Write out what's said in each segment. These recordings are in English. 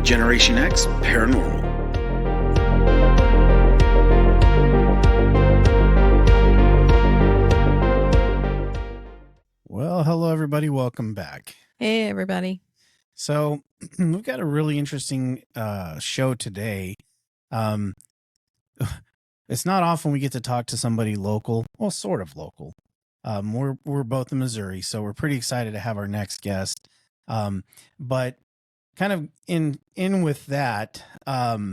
Generation X Paranormal. Well, hello, everybody. Welcome back. Hey, everybody. So we've got a really interesting show today. It's not often we get to talk to somebody local, well, sort of local. We're both in Missouri, so we're pretty excited to have our next guest. But kind of in with that, paranormal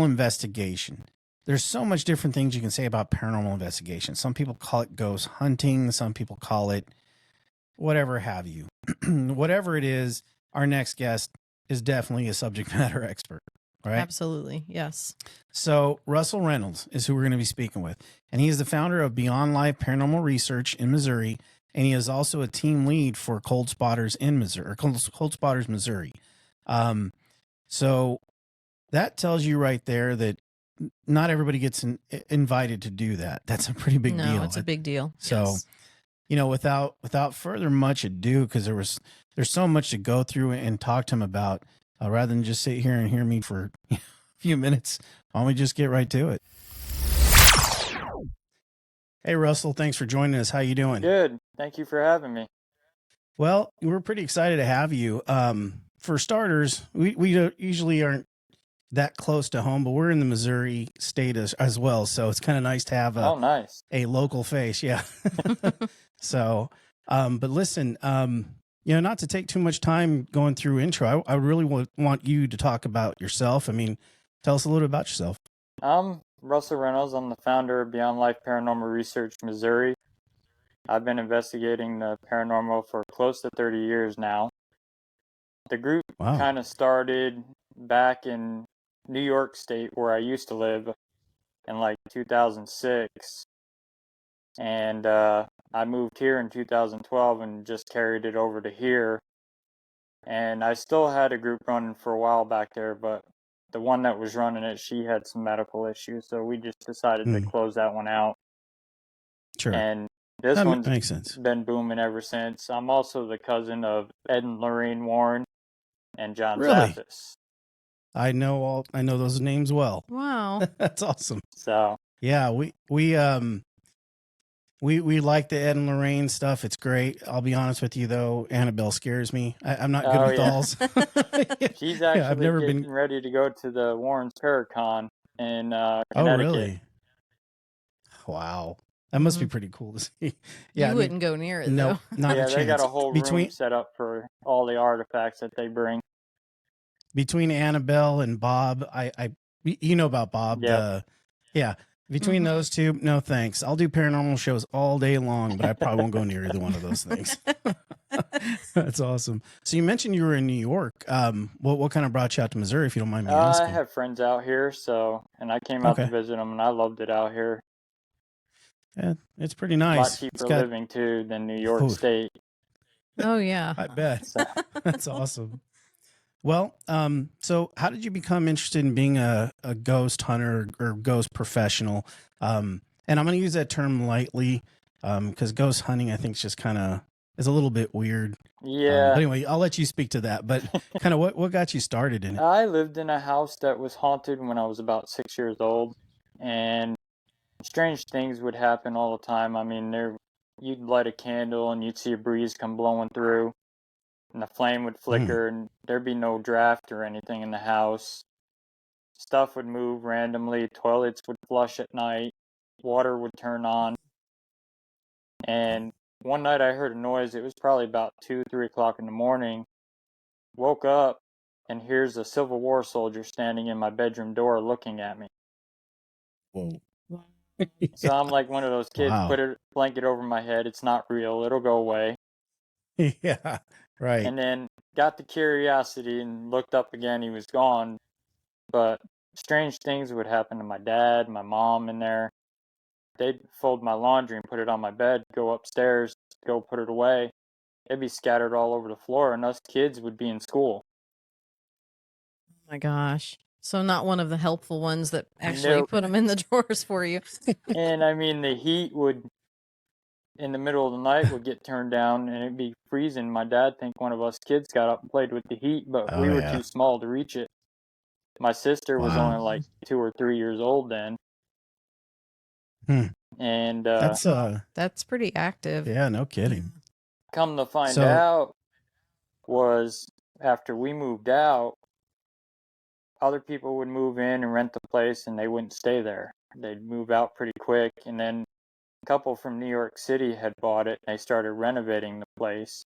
investigation. There's so much different things you can say about paranormal investigation. Some people call it ghost hunting. Some people call it whatever have you. Whatever it is, our next guest is definitely a subject matter expert, right? Absolutely. Yes. So Russell Reynolds is who we're going to be speaking with. And he is the founder of Beyond Life Paranormal Research in Missouri. And he is also a team lead for Cold Spotters in Missouri, or Cold Spotters, Missouri. So that tells you right there that not everybody gets invited to do that. That's a pretty big deal. No, it's a big deal. So, yes. You know, without further much ado, because there's so much to go through and talk to him about, rather than just sit here and hear me for a few minutes, why don't we just get right to it? Hey, Russell, thanks for joining us. How you doing? Good. Thank you for having me. Well, we're pretty excited to have you. For starters, we usually aren't that close to home, but we're in the Missouri state as well. So it's kind of nice to have a local face. Yeah. So, but listen, not to take too much time going through intro, I really want you to talk about yourself. I mean, tell us a little about yourself. I'm Russell Reynolds. I'm the founder of Beyond Life Paranormal Research Missouri. I've been investigating the paranormal for close to 30 years now. The group kind of started back in New York State, where I used to live, in like 2006. And I moved here in 2012 and just carried it over to here. And I still had a group running for a while back there, but the one that was running it, she had some medical issues, so we just decided to close that one out. Sure. And this one's makes sense. been booming ever since. I'm also the cousin of Ed and Lorraine Warren and John Zaffis. I know those names well. Wow. That's awesome. So yeah, we like the Ed and Lorraine stuff. It's great. I'll be honest with you though, Annabelle scares me. I'm not good with dolls. She's actually getting ready to go to the Warren's Paracon in Connecticut. Oh, really? Wow. That must be pretty cool to see. Yeah, you wouldn't go near it, no, though. Not a chance. They got a whole room set up for all the artifacts that they bring. Between Annabelle and Bob, you know about Bob. Yeah. Between those two, no thanks. I'll do paranormal shows all day long, but I probably won't go near either one of those things. That's awesome. So you mentioned you were in New York. What kind of brought you out to Missouri, if you don't mind me asking? I have friends out here, and I came out to visit them, and I loved it out here. Yeah, it's pretty nice. A lot cheaper living too than New York State. Oh yeah, I bet. That's awesome. Well, so how did you become interested in being a ghost hunter or ghost professional? And I'm going to use that term lightly, because ghost hunting, I think, is just kind of is a little bit weird. Yeah. But anyway, I'll let you speak to that. But kind of what got you started in it? I lived in a house that was haunted when I was about 6 years old, and strange things would happen all the time. I mean, you'd light a candle and you'd see a breeze come blowing through, and the flame would flicker, and there'd be no draft or anything in the house. Stuff would move randomly. Toilets would flush at night. Water would turn on. And one night I heard a noise. It was probably about 2, 3 o'clock in the morning. Woke up, and here's a Civil War soldier standing in my bedroom door looking at me. Whoa. So I'm like one of those kids, put a blanket over my head. It's not real. It'll go away. Yeah, right. And then got the curiosity and looked up again. He was gone. But strange things would happen to my dad, my mom in there. They'd fold my laundry and put it on my bed, go upstairs, go put it away. It'd be scattered all over the floor, and us kids would be in school. Oh my gosh. So not one of the helpful ones that actually put them in the drawers for you. And I mean, the heat would in the middle of the night would get turned down and it'd be freezing. My dad think one of us kids got up and played with the heat, but Oh we were yeah. too small to reach it. My sister was Wow. only like 2 or 3 years old then. Hmm. And That's pretty active. Yeah, no kidding. come to find So- out was after we moved out, other people would move in and rent the place and they wouldn't stay there. They'd move out pretty quick, and then a couple from New York City had bought it and they started renovating the place.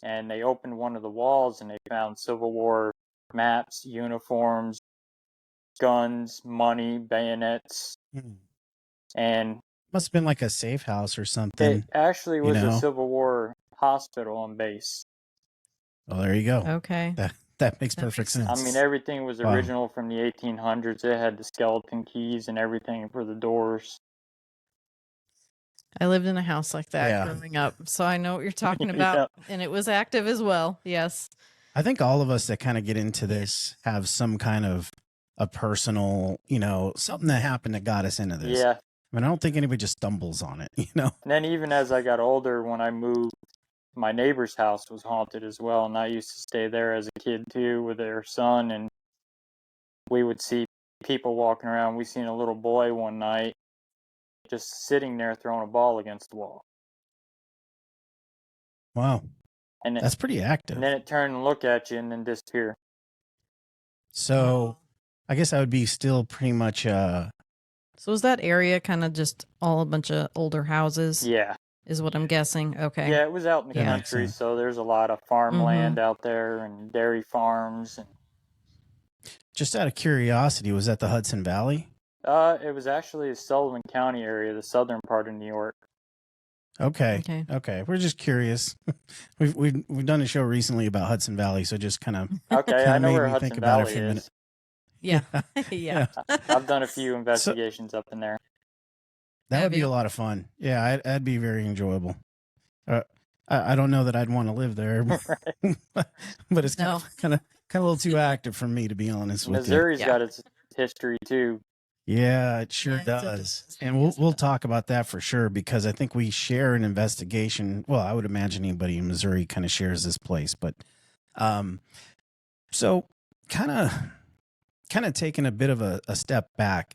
And they opened one of the walls and they found Civil War maps, uniforms, guns, money, bayonets, and Must have been like a safe house or something. it actually was you know? a Civil War hospital and base. Oh, there you go. Okay. That makes perfect sense. I mean, everything was Wow. original from the 1800s. It had the skeleton keys and everything for the doors. I lived in a house like that Yeah. growing up, so I know what you're talking about. And it was active as well. Yes. I think all of us that kind of get into this have some kind of a personal, something that happened that got us into this. Yeah. I mean, I don't think anybody just stumbles on it, And then even as I got older, when I moved, my neighbor's house was haunted as well, and I used to stay there as a kid too with their son, and we would see people walking around. We seen a little boy one night just sitting there throwing a ball against the wall. Wow. And That's pretty active. And then it turned and look at you and then disappear. So I guess I would be still pretty much So is that area kind of just all a bunch of older houses? Yeah. Is what I'm guessing. Okay. Yeah, it was out in the That makes country, sense. so there's a lot of farmland out there and dairy farms. And just out of curiosity, was that the Hudson Valley? it was actually the Sullivan County area, the southern part of New York. Okay. We're just curious. We've done a show recently about Hudson Valley, so just kind of Okay, I know made where me Hudson think about it Valley for a minute. is. Yeah. Yeah. I've done a few investigations up in there. That would be a lot of fun. Yeah, that'd be very enjoyable. I don't know that I'd want to live there, but it's kind of a little too active for me, to be honest with you. Missouri's got its history too. Yeah, it sure does. And we'll talk about that for sure, because I think we share an investigation. Well, I would imagine anybody in Missouri kind of shares this place, but so kind of taking a bit of a step back.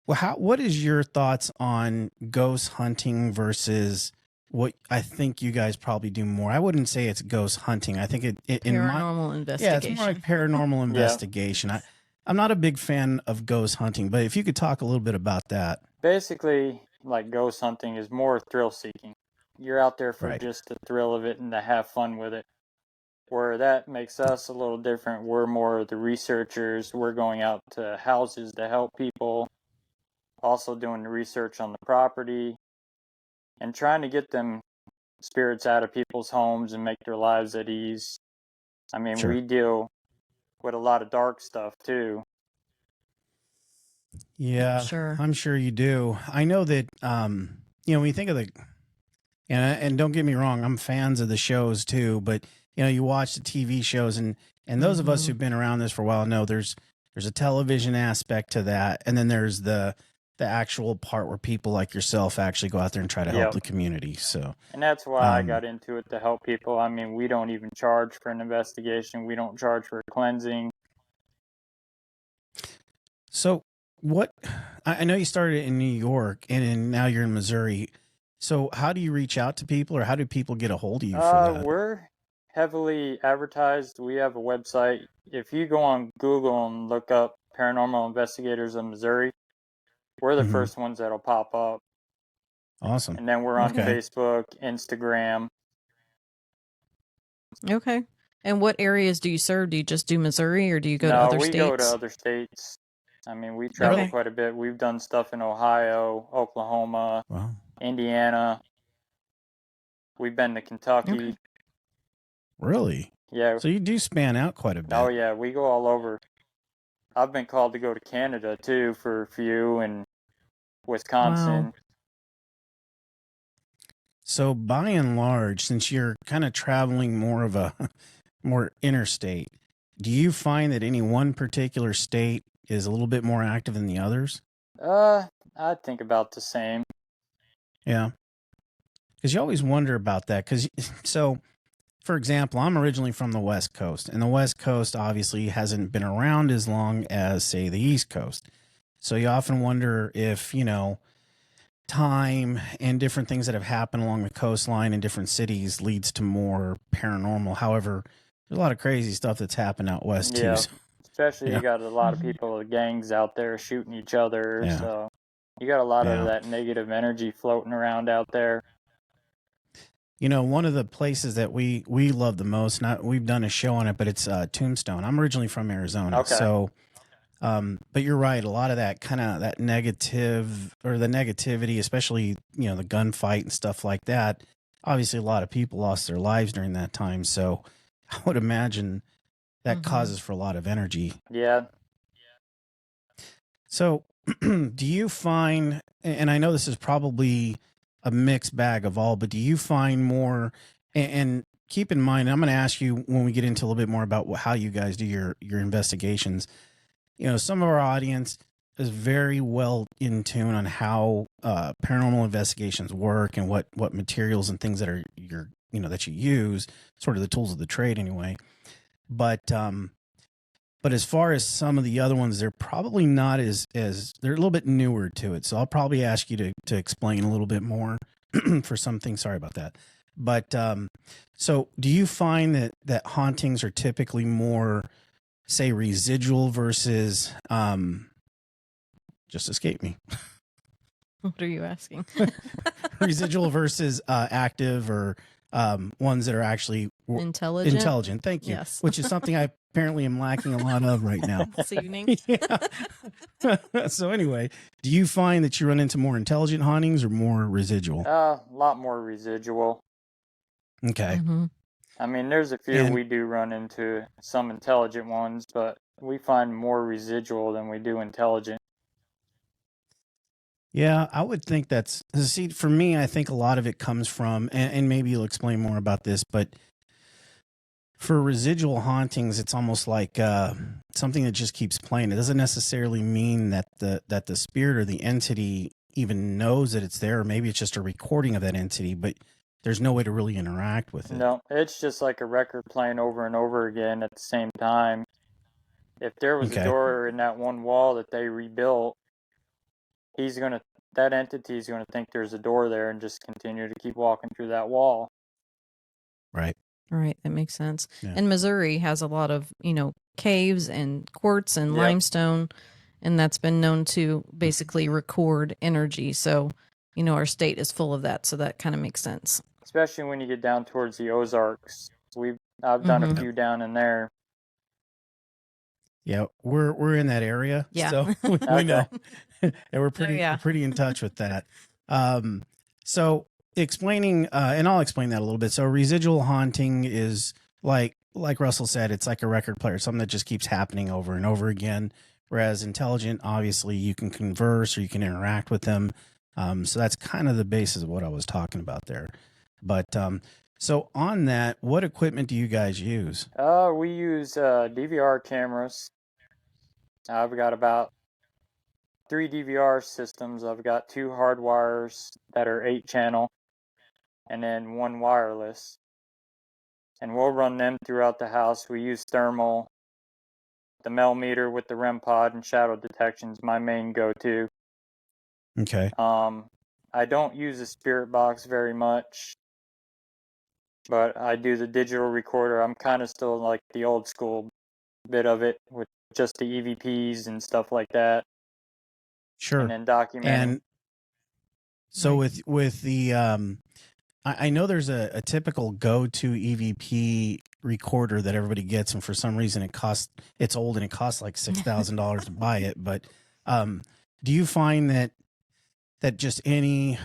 Well, what is your thoughts on ghost hunting versus what I think you guys probably do more? I wouldn't say it's ghost hunting. I think paranormal investigation. Yeah, it's more like paranormal investigation. I'm not a big fan of ghost hunting, but if you could talk a little bit about that. Basically, like ghost hunting is more thrill seeking. You're out there for just the thrill of it and to have fun with it. Where that makes us a little different. We're more the researchers. We're going out to houses to help people. Also doing the research on the property and trying to get them spirits out of people's homes and make their lives at ease. I mean, we deal with a lot of dark stuff too. Yeah, sure. I'm sure you do. I know that, when you think of and don't get me wrong, I'm fans of the shows too, but you watch the TV shows and those of us who've been around this for a while know there's a television aspect to that. And then there's the actual part where people like yourself actually go out there and try to help the community. So, and that's why I got into it, to help people. I mean, we don't even charge for an investigation. We don't charge for cleansing. So I know you started in New York and now you're in Missouri. So how do you reach out to people, or how do people get a hold of you for that? We're heavily advertised. We have a website. If you go on Google and look up Paranormal Investigators of Missouri, we're the first ones that'll pop up. Awesome. And then we're on Facebook, Instagram. Okay. And what areas do you serve? Do you just do Missouri, or do you go to other states? No, we go to other states. I mean, we travel quite a bit. We've done stuff in Ohio, Oklahoma, Indiana. We've been to Kentucky. Okay. Really? Yeah. So you do span out quite a bit. Oh, yeah. We go all over. I've been called to go to Canada, too, for a few, and Wisconsin. Wow. So by and large, since you're kind of traveling more of a more interstate, do you find that any one particular state is a little bit more active than the others? I think about the same. Yeah. Because you always wonder about that. Because so, for example, I'm originally from the West Coast, and the West Coast obviously hasn't been around as long as, say, the East Coast. So you often wonder if, time and different things that have happened along the coastline in different cities leads to more paranormal. However, there's a lot of crazy stuff that's happened out west too. Yeah, So, especially yeah, you got a lot of Mhm. people, gangs out there shooting each other, yeah, so you got a lot of yeah. that negative energy floating around out there. One of the places that we love the most, not we've done a show on it, but it's Tombstone. I'm originally from Arizona, Okay. so but you're right. A lot of that kind of that negative or the negativity, especially the gunfight and stuff like that. Obviously, a lot of people lost their lives during that time, so I would imagine that Mhm. causes for a lot of energy. Yeah. So, do you find, and I know this is probably a mixed bag of all, but do you find more, and keep in mind, I'm going to ask you when we get into a little bit more about how you guys do your investigations. Some of our audience is very well in tune on how paranormal investigations work and what materials and things that are that you use, sort of the tools of the trade anyway. But as far as some of the other ones, they're probably not as they're a little bit newer to it. So I'll probably ask you to explain a little bit more for something. Sorry about that. But so do you find that hauntings are typically more, say, residual versus just escape me. What are you asking? Residual versus active, or ones that are actually Intelligent. Intelligent. Thank you. Yes. Which is something I apparently am lacking a lot of right now. This evening. Yeah. So anyway, do you find that you run into more intelligent hauntings or more residual? A lot more residual. Okay. Mhm. I mean, there's a few And we do run into some intelligent ones, but we find more residual than we do intelligent. yeah, I would think that's, see, for me, I think a lot of it comes from, and maybe you'll explain more about this, but for residual hauntings, it's almost like something that just keeps playing. It doesn't necessarily mean that the spirit or the entity even knows that it's there, or maybe it's just a recording of that entity, but there's no way to really interact with it. No, it's just like a record playing over and over again at the same time. If there was a Okay. door in that one wall that they rebuilt, that entity is gonna think there's a door there and just continue to keep walking through that wall. Right. Right, that makes sense. Yeah. And Missouri has a lot of, caves and quartz and Yep. limestone, and that's been known to basically record energy. So, our state is full of that, so that kind of makes sense. Especially when you get down towards the Ozarks. I've done a Mhm. few down in there. Yeah, we're in that area, Yeah. so we Okay. know, and we're pretty yeah. we're pretty in touch with that. So explaining, and I'll explain that a little bit. So residual haunting is like Russell said, it's like a record player, something that just keeps happening over and over again. Whereas intelligent, obviously, you can converse or you can interact with them. So that's kind of the basis of what I was talking about there. But so on that, what equipment do you guys use? We use DVR cameras. I've got about 3 DVR systems. I've got 2 hardwires that are 8-channel, and then 1 wireless. And we'll run them throughout the house. We use thermal. The Mel meter with the REM pod and shadow detection is my main go-to. Okay. I don't use the spirit box very much, but I do the digital recorder. I'm kind of still like the old school bit of it with just the EVPs and stuff like that. Sure. And then documenting. And so Right. with the I know there's a typical go-to EVP recorder that everybody gets, and for some reason it's old and it costs like $6,000 to buy it. But do you find that just any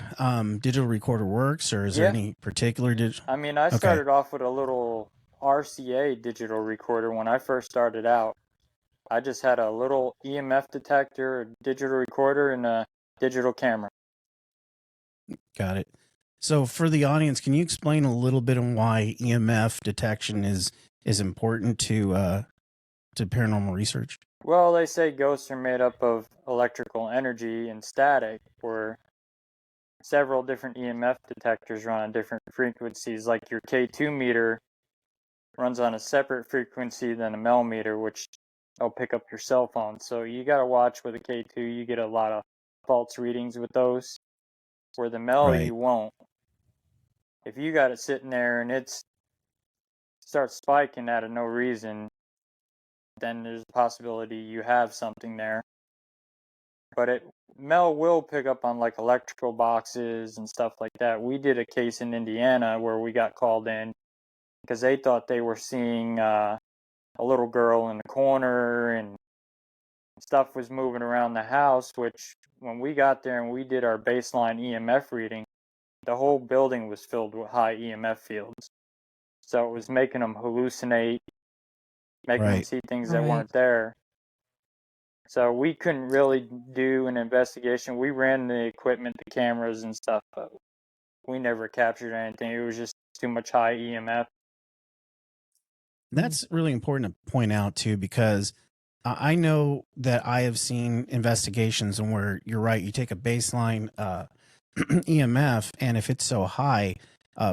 digital recorder works, or is there Yeah. any particular digital? I mean, I Okay. started off with a little RCA digital recorder when I first started out. I just had a little EMF detector, a digital recorder, and a digital camera. Got it. So for the audience, can you explain a little bit on why EMF detection is important to paranormal research? Well, they say ghosts are made up of electrical energy and static, where several different EMF detectors run on different frequencies. Like your K2 meter runs on a separate frequency than a Mel meter, which will pick up your cell phone. So you got to watch with a K2. You get a lot of false readings with those. Where the Mel, Right. you won't. If you got it sitting there and it starts spiking out of no reason, then there's a possibility you have something there. But Mel will pick up on like electrical boxes and stuff like that. We did a case in Indiana where we got called in because they thought they were seeing a little girl in the corner and stuff was moving around the house, which when we got there and we did our baseline EMF reading, the whole building was filled with high EMF fields. So it was making them hallucinate, making them see things that weren't there. So we couldn't really do an investigation. We ran the equipment, the cameras and stuff, but we never captured anything. It was just too much high EMF. That's really important to point out too, because I know that I have seen investigations and where you're right, you take a baseline EMF, and if it's so high,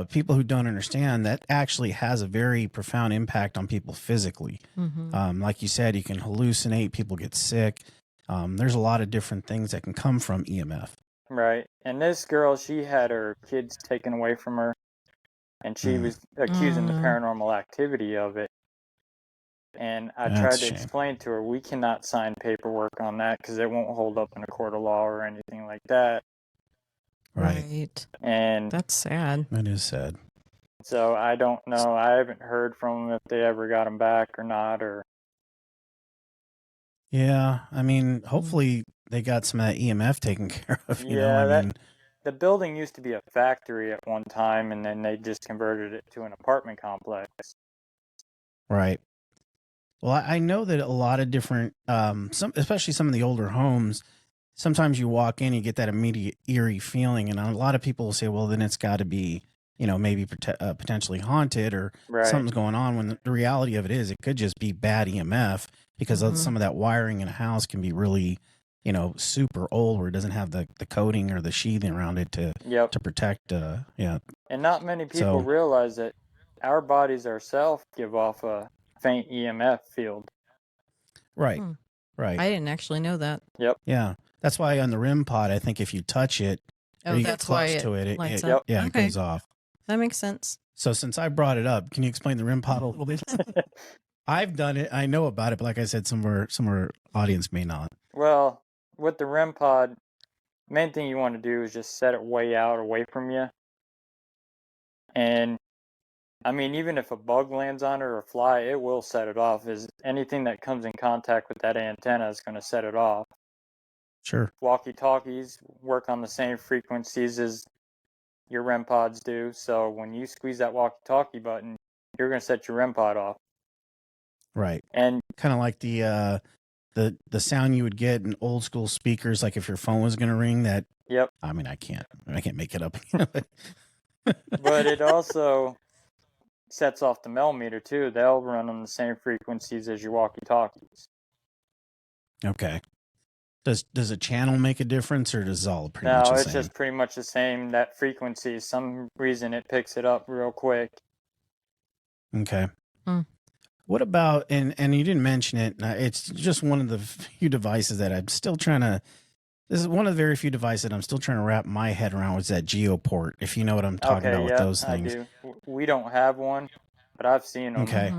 people who don't understand that actually has a very profound impact on people physically. Like you said, you can hallucinate, people get sick. There's a lot of different things that can come from EMF. Right. And this girl, she had her kids taken away from her, and she was accusing the paranormal activity of it. And I tried to explain to her, we cannot sign paperwork on that because it won't hold up in a court of law or anything like that. Right. And that's sad. That is sad. So I don't know. I haven't heard from them if they ever got them back or not. Or yeah, I mean, hopefully they got some of that EMF taken care of. You know, I mean, the building used to be a factory at one time, and then they just converted it to an apartment complex. Right. Well, I know that a lot of different, especially some of the older homes, sometimes you walk in, you get that immediate eerie feeling, and a lot of people will say, well, then it's got to be, you know, maybe potentially haunted or something's going on, when the reality of it is it could just be bad EMF because some of that wiring in a house can be really, you know, super old where it doesn't have the coating or the sheathing around it to protect. And not many people realize that our bodies ourselves give off a faint EMF field. Right. Right. I didn't actually know that. Yep. Yeah. That's why on the REM pod, I think if you touch it, or you get close to it, it goes off. That makes sense. So since I brought it up, can you explain the REM pod a little bit? I've done it. I know about it, but like I said, some of our audience may not. Well, with the REM pod, main thing you want to do is just set it way out away from you. And I mean, even if a bug lands on it or a fly, it will set it off. Is anything that comes in contact with that antenna is going to set it off. Sure. Walkie-talkies work on the same frequencies as your REM pods do. So when you squeeze that walkie-talkie button, you're going to set your REM pod off. Right. And kind of like the sound you would get in old school speakers, like if your phone was going to ring. That. Yep. I mean, I can't make it up. But it also sets off the Mel meter too. They'll run on the same frequencies as your walkie-talkies. Okay. Does a channel make a difference, or does it all pretty much the same? No, it's just pretty much the same. That frequency, some reason it picks it up real quick. Okay. What about, and you didn't mention it, it's just one of the few devices that I'm still trying to, this is one of the very few devices that I'm still trying to wrap my head around, was that Geoport, if you know what I'm talking about with those things. I do. We don't have one, but I've seen them. Okay.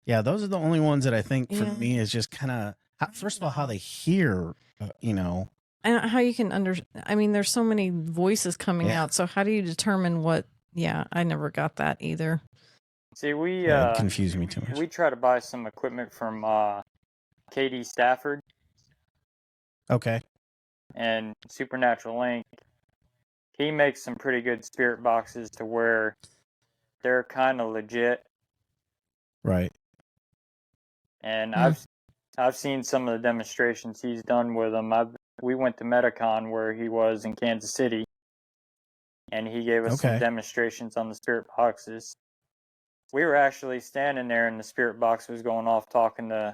Yeah, those are the only ones that I think for me is just kind of, first of all, how they hear, you know. And how you can I mean, there's so many voices coming out. So how do you determine what, I never got that either. See, we it confused me too much. We try to buy some equipment from KD Stafford. Okay. And Supernatural Link. He makes some pretty good spirit boxes to where they're kind of legit. Right. And I've seen some of the demonstrations he's done with them. We went to Metacon where he was in Kansas City, and he gave us some demonstrations on the spirit boxes. We were actually standing there, and the spirit box was going off talking to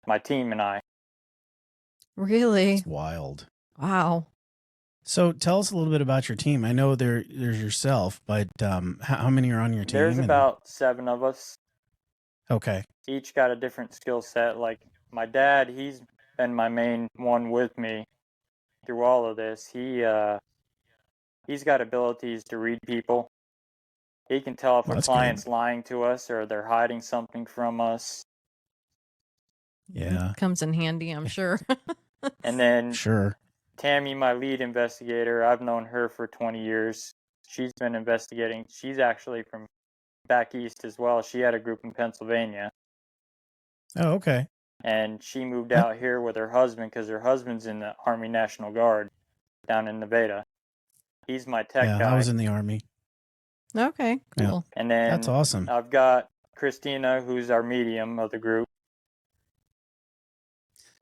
my team and I. Really? It's wild. Wow. So tell us a little bit about your team. I know there's yourself, but how many are on your team? There's about 7 of us. Okay. Each got a different skill set. Like my dad, he's been my main one with me through all of this. He's got abilities to read people. He can tell if Well, a that's client's good. lying to us or they're hiding something from us. Yeah. Comes in handy, I'm sure. And then Sure. Tammy, my lead investigator, I've known her for 20 years. She's been investigating. She's actually from back east as well. She had a group in Pennsylvania. Oh, okay. And she moved That- out here with her husband because her husband's in the Army National Guard down in Nevada. He's my tech Yeah, guy. I was in the Army. Okay, Yeah. cool. And then That's awesome. I've got Christina, who's our medium of the group.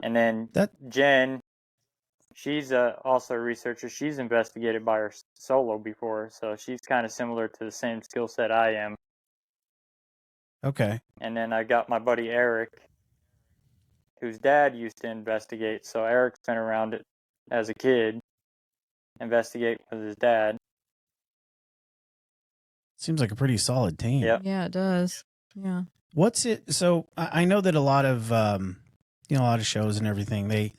And then Jen, she's also a researcher. She's investigated by her solo before, so she's kind of similar to the same skill set I am. Okay. And then I got my buddy Eric, whose dad used to investigate. So Eric's been around it as a kid, investigate with his dad. Seems like a pretty solid team. Yep. Yeah, it does. Yeah. What's it? So I know that a lot of a lot of shows and everything they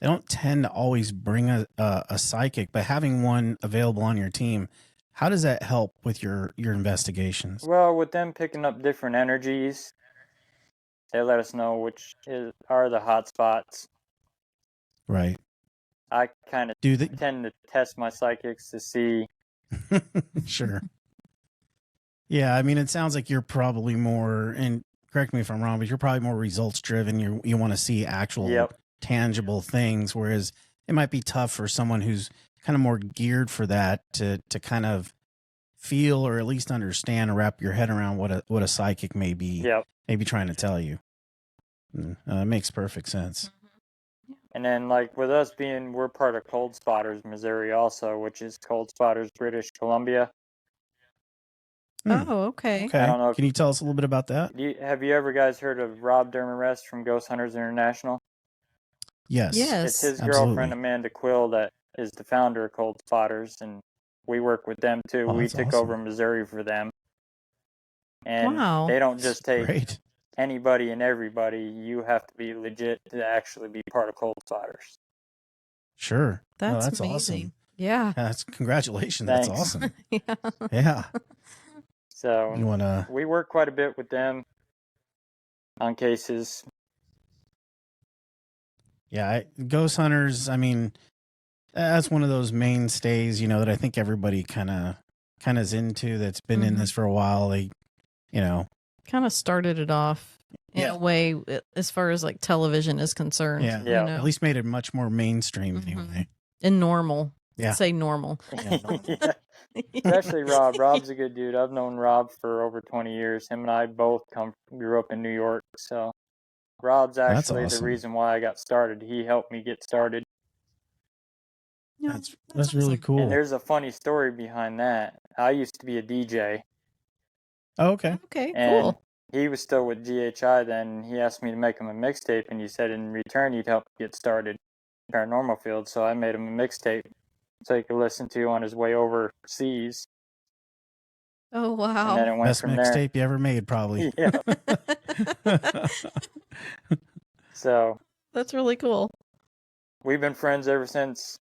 don't tend to always bring a psychic, but having one available on your team, how does that help with your investigations? Well, with them picking up different energies, they let us know which are the hot spots. Right. I kind of tend to test my psychics to see. Sure. Yeah, I mean, it sounds like you're probably more, and correct me if I'm wrong, but you're probably more results driven. You want to see actual tangible things, whereas it might be tough for someone who's kind of more geared for that to kind of feel or at least understand or wrap your head around what a psychic may be trying to tell you. It makes perfect sense. And then, like with us we're part of Cold Spotters Missouri also, which is Cold Spotters British Columbia. Oh, okay. I don't know. Can you tell us a little bit about that? Have you ever guys heard of Rob Dermarest from Ghost Hunters International? Yes. It's his girlfriend Amanda Quill that is the founder of Cold Spotters, and we work with them too. Oh, we that's took awesome. over Missouri for them. And Wow. they don't just take Great. anybody and everybody. You have to be legit to actually be part of Cold Spotters. Sure. That's awesome. amazing. Yeah. That's congratulations. Thanks. That's awesome. Yeah. Yeah. So You wanna? we work quite a bit with them on cases. Yeah, Ghost Hunters. I mean, that's one of those mainstays, that I think everybody kind of is into. That's been in this for a while. They, kind of started it off in a way as far as like television is concerned. Yeah. You know? At least made it much more mainstream anyway. And normal. Yeah. Say normal. Yeah. Especially Rob. Rob's a good dude. I've known Rob for over 20 years. Him and I both grew up in New York. So Rob's actually the reason why I got started. He helped me get started. Yeah, that's really cool. And there's a funny story behind that. I used to be a DJ. Oh, okay. Okay, and cool. He was still with GHI then. He asked me to make him a mixtape, and he said in return he'd help get started in paranormal field. So I made him a mixtape so he could listen to on his way overseas. Oh, wow. And then it went Best from there. mixtape you ever made, probably. Yeah. So that's really cool. We've been friends ever since.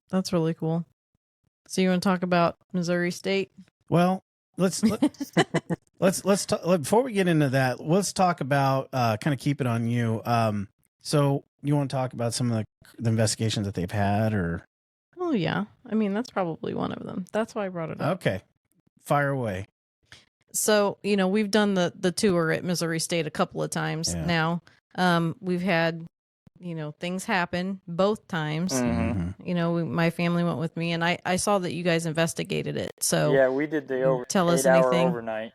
That's really cool. So you want to talk about Missouri State? Well, let's talk, before we get into that, let's talk about kind of keep it on you. So you want to talk about some of the investigations that they've had, or? Oh yeah, I mean that's probably one of them. That's why I brought it up. Okay, fire away. So we've done the tour at Missouri State a couple of times now. We've had things happen both times. Mm-hmm. My family went with me, and I saw that you guys investigated it. So yeah, we did the tell us 8-hour anything overnight.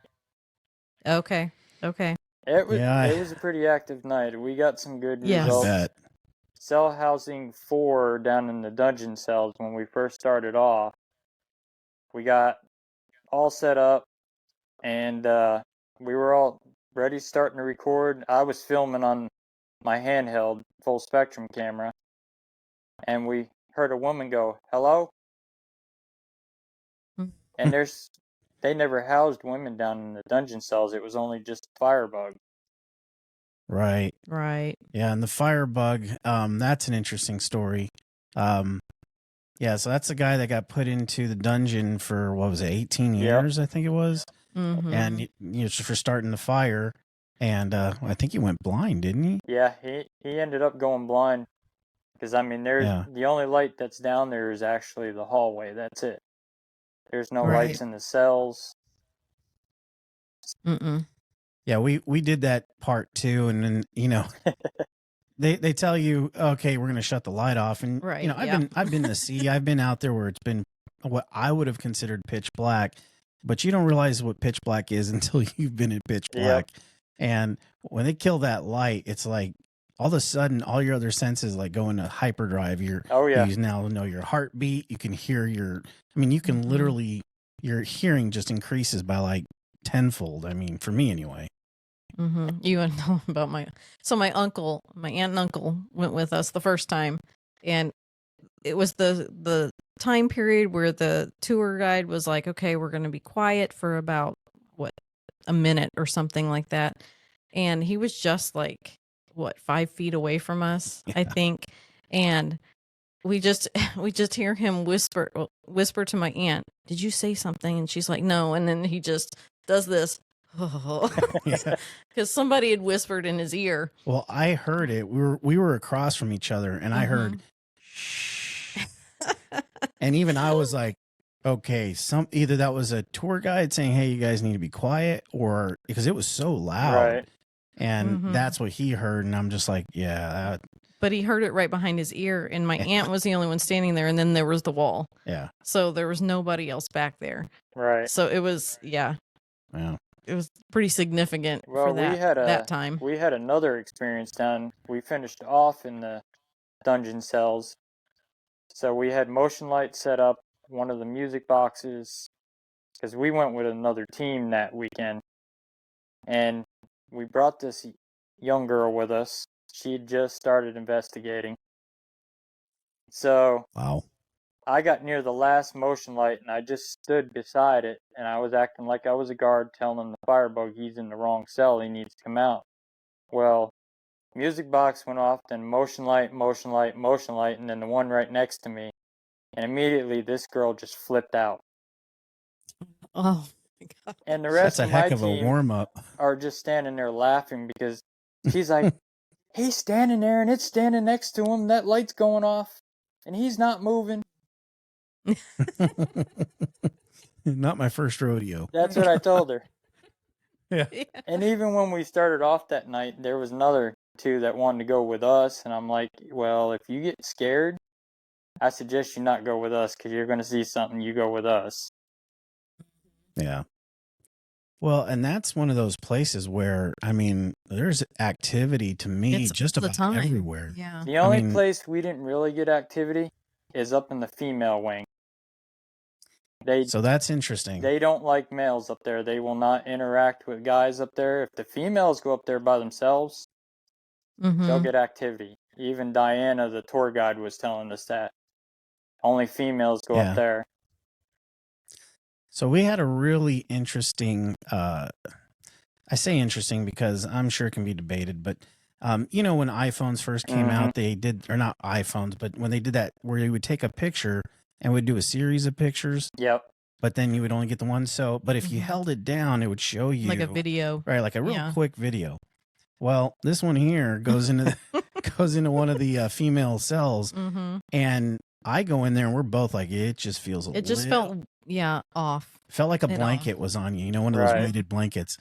Okay. It was a pretty active night. We got some good results. I bet. Cell housing 4 down in the dungeon cells when we first started off. We got all set up, and we were all ready starting to record. I was filming on my handheld full spectrum camera, and we heard a woman go, "Hello?" And they never housed women down in the dungeon cells. It was only just firebug. Right. Right. Yeah, and the firebug, that's an interesting story. Yeah, so that's the guy that got put into the dungeon for, what was it, 18 years, I think it was. And, you know, for starting the fire. And I think he went blind, didn't he? Yeah, he ended up going blind. Because, I mean, the only light that's down there is actually the hallway. That's it. There's no lights in the cells. Yeah, we did that part too. And then, you know, they tell you, okay, we're going to shut the light off. And, you know, I've been to sea. I've been out there where it's been what I would have considered pitch black. But you don't realize what pitch black is until you've been in pitch black. Yep. And when they kill that light, it's like all of a sudden all your other senses like go into hyperdrive. You now know your heartbeat. You can hear you can literally, your hearing just increases by like tenfold. I mean, for me anyway. You want to know about my aunt and uncle went with us the first time, and it was the time period where the tour guide was like, okay, we're going to be quiet for about a minute or something like that. And he was just like, 5 feet away from us, I think. And we just hear him whisper to my aunt, "Did you say something?" And she's like, "No." And then he just does this. Because somebody had whispered in his ear. Well, I heard it. We were across from each other, and I heard shh. And even I was like, okay, either that was a tour guide saying, "Hey, you guys need to be quiet," or because it was so loud. Right. And that's what he heard, and I'm just like, yeah. But he heard it right behind his ear, and my aunt was the only one standing there, and then there was the wall. Yeah. So there was nobody else back there. Right. So it was, Yeah. It was pretty significant for that time. We had another experience down. We finished off in the dungeon cells. So we had motion lights set up, one of the music boxes, because we went with another team that weekend. And we brought this young girl with us. She had just started investigating. So I got near the last motion light, and I just stood beside it, and I was acting like I was a guard, telling him the firebug, he's in the wrong cell, he needs to come out. Well, music box went off, then motion light, and then the one right next to me. And immediately this girl just flipped out. Oh my God. And the rest of my team are just standing there laughing because she's like, he's standing there and it's standing next to him, that light's going off, and he's not moving. Not my first rodeo. That's what I told her. Yeah. And even when we started off that night, there was another two that wanted to go with us, and I'm like, well, if you get scared, I suggest you not go with us because you're going to see something. You go with us. Yeah. Well, and that's one of those places where, I mean, there's activity to me just about everywhere. Yeah. The only place we didn't really get activity is up in the female wing. So that's interesting. They don't like males up there. They will not interact with guys up there. If the females go up there by themselves, they'll get activity. Even Diana, the tour guide, was telling us that. Only females go up there. So we had a really interesting, I say interesting because I'm sure it can be debated, but you know, when iPhones first came out, they did, or not iPhones, but when they did that, where you would take a picture and would do a series of pictures. Yep. But then you would only get the one. So, but if you held it down, it would show you like a video, right? Like a real quick video. Well, this one here goes into goes into one of the female cells, and I go in there, and we're both like, it just feels. It just felt off. Felt like a blanket was on you, you know, one of those weighted blankets.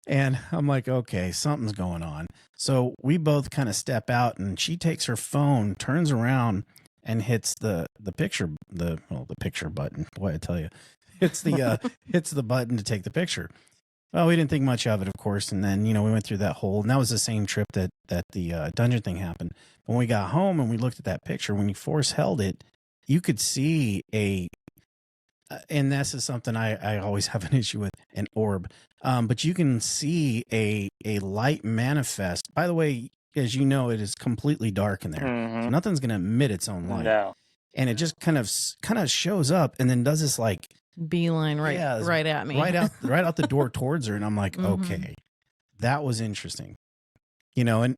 And I'm like, okay, something's going on. So we both kind of step out, and she takes her phone, turns around, and hits the picture picture button. Boy, I tell you, hits the button to take the picture. Well, we didn't think much of it, of course. And then, you know, we went through that whole, and that was the same trip that the dungeon thing happened. When we got home and we looked at that picture, when you force held it, you could see and this is something I always have an issue with, an orb. But you can see a light manifest. By the way, as you know, it is completely dark in there. So nothing's going to emit its own light. No. and it just kind of shows up and then does this like beeline right at me, right out the door towards her, and I'm like, okay, that was interesting. And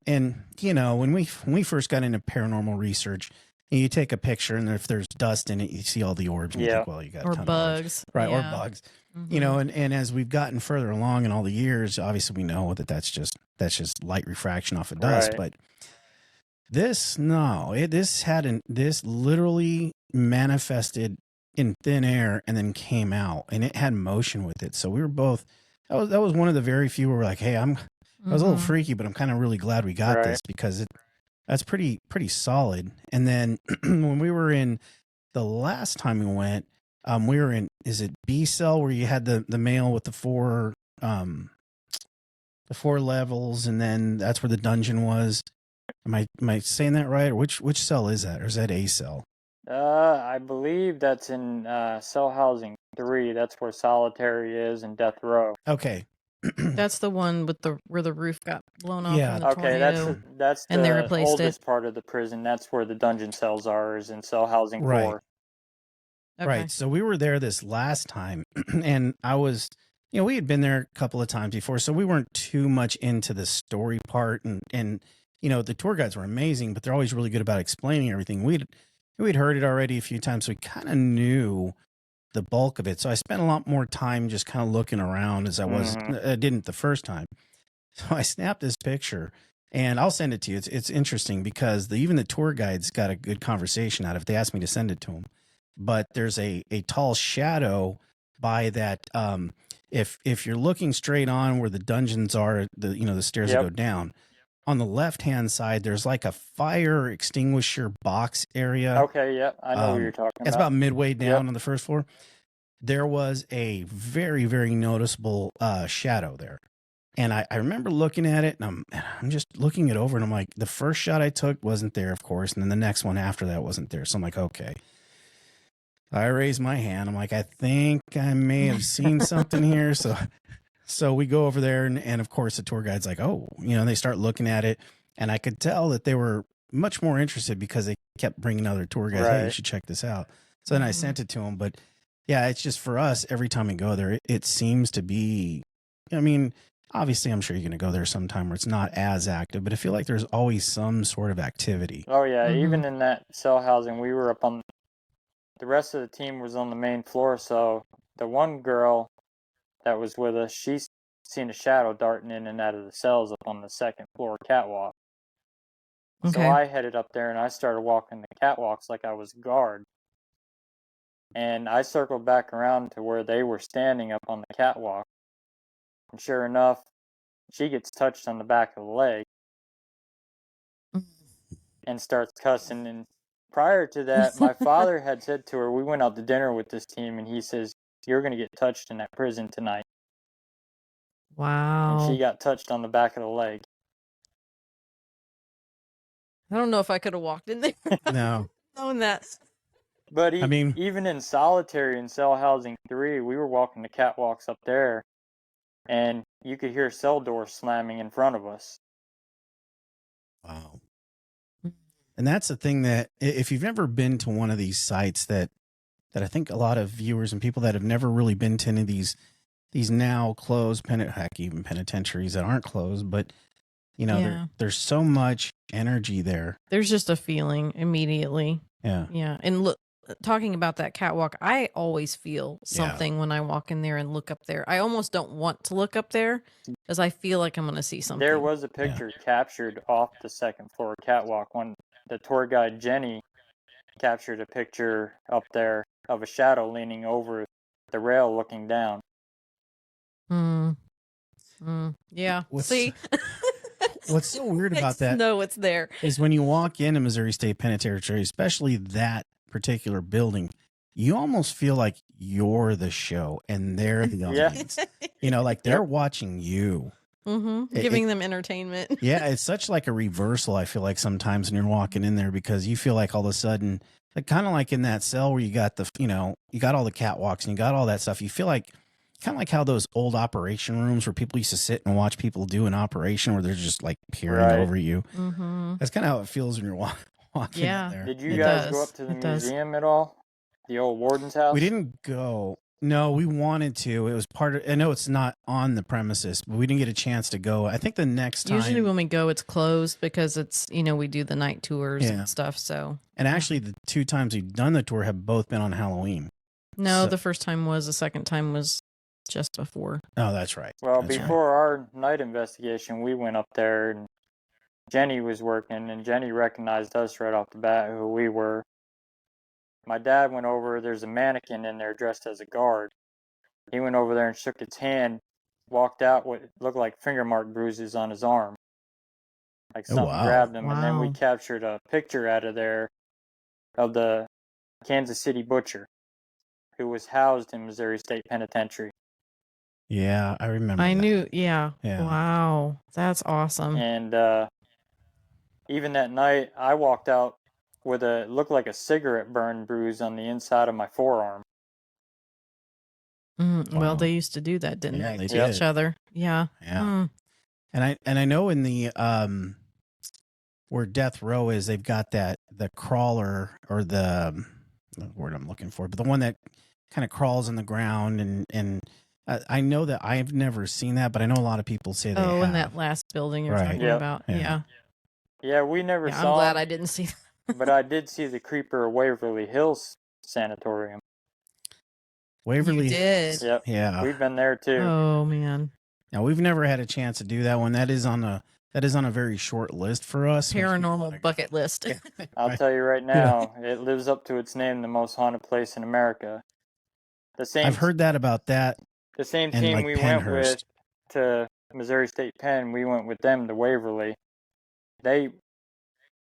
when we first got into paranormal research, and you take a picture, and if there's dust in it, you see all the orbs, and you think, well, you got or a ton bugs, of right, or bugs, and as we've gotten further along in all the years, obviously we know that that's just light refraction off of dust, but this literally manifested in thin air and then came out, and it had motion with it. So we were both. That was one of the very few where we're like, hey, I was a little freaky, but I'm kind of really glad we got this because that's pretty solid. And then when we were in the last time we went, we were in, is it B cell, where you had the male with the four levels, and then that's where the dungeon was. Am I saying that right? Or which cell is that? Or is that A cell? I believe that's in cell housing 3. That's where solitary is and death row. Okay. That's the one with where the roof got blown off. Yeah. From the tornado, that's and the they replaced oldest part of the prison. That's where the dungeon cells are, is in cell housing 4. Okay. Right. So we were there this last time, and I was, we had been there a couple of times before, so we weren't too much into the story part, and the tour guides were amazing, but they're always really good about explaining everything. We'd heard it already a few times, so we kind of knew the bulk of it. So I spent a lot more time just kind of looking around as I didn't the first time. So I snapped this picture, and I'll send it to you. It's interesting because even the tour guides got a good conversation out of it. They asked me to send it to them. But there's a tall shadow by that. If you're looking straight on where the dungeons are, the stairs that go down, on the left-hand side, there's like a fire extinguisher box area. Okay, yep. I know what you're talking about. It's about midway down on the first floor. There was a very, very noticeable shadow there. And I remember looking at it, and I'm just looking it over, and I'm like, the first shot I took wasn't there, of course, and then the next one after that wasn't there. So I'm like, okay. I raised my hand. I'm like, I think I may have seen something here. So we go over there, and of course the tour guide's like, oh, they start looking at it, and I could tell that they were much more interested because they kept bringing other tour guides. Hey, you should check this out. So then I sent it to them, but yeah, it's just for us, every time we go there, it seems to be, obviously I'm sure you're going to go there sometime where it's not as active, but I feel like there's always some sort of activity. Oh yeah, even in that cell housing, we were up on, the rest of the team was on the main floor, so the one girl that was with us, she's seen a shadow darting in and out of the cells up on the second floor catwalk. Okay. So I headed up there and I started walking the catwalks like I was a guard. And I circled back around to where they were standing up on the catwalk. And sure enough, she gets touched on the back of the leg and starts cussing. And prior to that, my father had said to her, we went out to dinner with this team, and he says, you're going to get touched in that prison tonight. Wow. And she got touched on the back of the leg. I don't know if I could have walked in there. No. Knowing that. But even in solitary in cell housing 3, we were walking the catwalks up there, and you could hear cell doors slamming in front of us. Wow. And that's the thing, that if you've never been to one of these sites that I think a lot of viewers and people that have never really been to any of these now closed, even penitentiaries that aren't closed, but there's so much energy there. There's just a feeling immediately. Yeah. Yeah. And look, talking about that catwalk, I always feel something when I walk in there and look up there. I almost don't want to look up there because I feel like I'm going to see something. There was a picture captured off the second floor catwalk when the tour guide Jenny captured a picture up there of a shadow leaning over the rail looking down. Yeah. See? What's so weird about that? No, it's there. Is when you walk into Missouri State Penitentiary, especially that particular building, you almost feel like you're the show and they're the audience. Like they're watching you. Giving them entertainment. Yeah, it's such like a reversal, I feel like, sometimes when you're walking in there, because you feel like all of a sudden, like kind of like in that cell where you got the, you got all the catwalks and you got all that stuff. You feel like kind of like how those old operation rooms where people used to sit and watch people do an operation where they're just like peering over you. That's kind of how it feels when you're walking Yeah. in there. Did you It guys go does. up to the It does. museum at all? The old warden's house? We didn't go. No, we wanted to. It was part of. I know it's not on the premises, but we didn't get a chance to go. I think the next time. Usually when we go, it's closed because it's, we do the night tours Yeah. and stuff. So, And actually, the 2 times we've done the tour have both been on Halloween. no, So- the first time was, the second time was just before. Oh, that's right. Well, That's right. before our night investigation, we went up there and Jenny was working, and Jenny recognized us right off the bat who we were. My dad went over, there's a mannequin in there dressed as a guard. He went over there and shook its hand, walked out what looked like finger mark bruises on his arm. Like Oh, something wow. grabbed him, and then we Wow. captured a picture out of there of the Kansas City butcher who was housed in Missouri State Penitentiary. Yeah, I remember. I that. knew. Yeah. Yeah. Wow. That's awesome. And even that night, I walked out with looked like a cigarette burn bruise on the inside of my forearm. Wow. Well, they used to do that, didn't Yeah, they? they To did. each other. Yeah. Yeah. Mm. And I know in the where death row is, they've got the crawler, or the word I'm looking for, but the one that kind of crawls in the ground, and I know that I've never seen that, but I know a lot of people say they Oh, have. in that last building you're Right. talking Yep. about. Yeah. Yeah. Yeah, we never Yeah, I'm saw glad him, I didn't see that. but I did see the Creeper Waverly Hills Sanatorium. Waverly. You did. Yep, Yeah. we've been there too. Oh man. Now we've never had a chance to do that one. That is on a very short list for us. Paranormal bucket list. I'll Right. tell you right now, it lives up to its name, the most haunted place in America. I've heard that about that. the same and, team like, we went with Pennhurst. to Missouri State Penn. We went with them to Waverly. They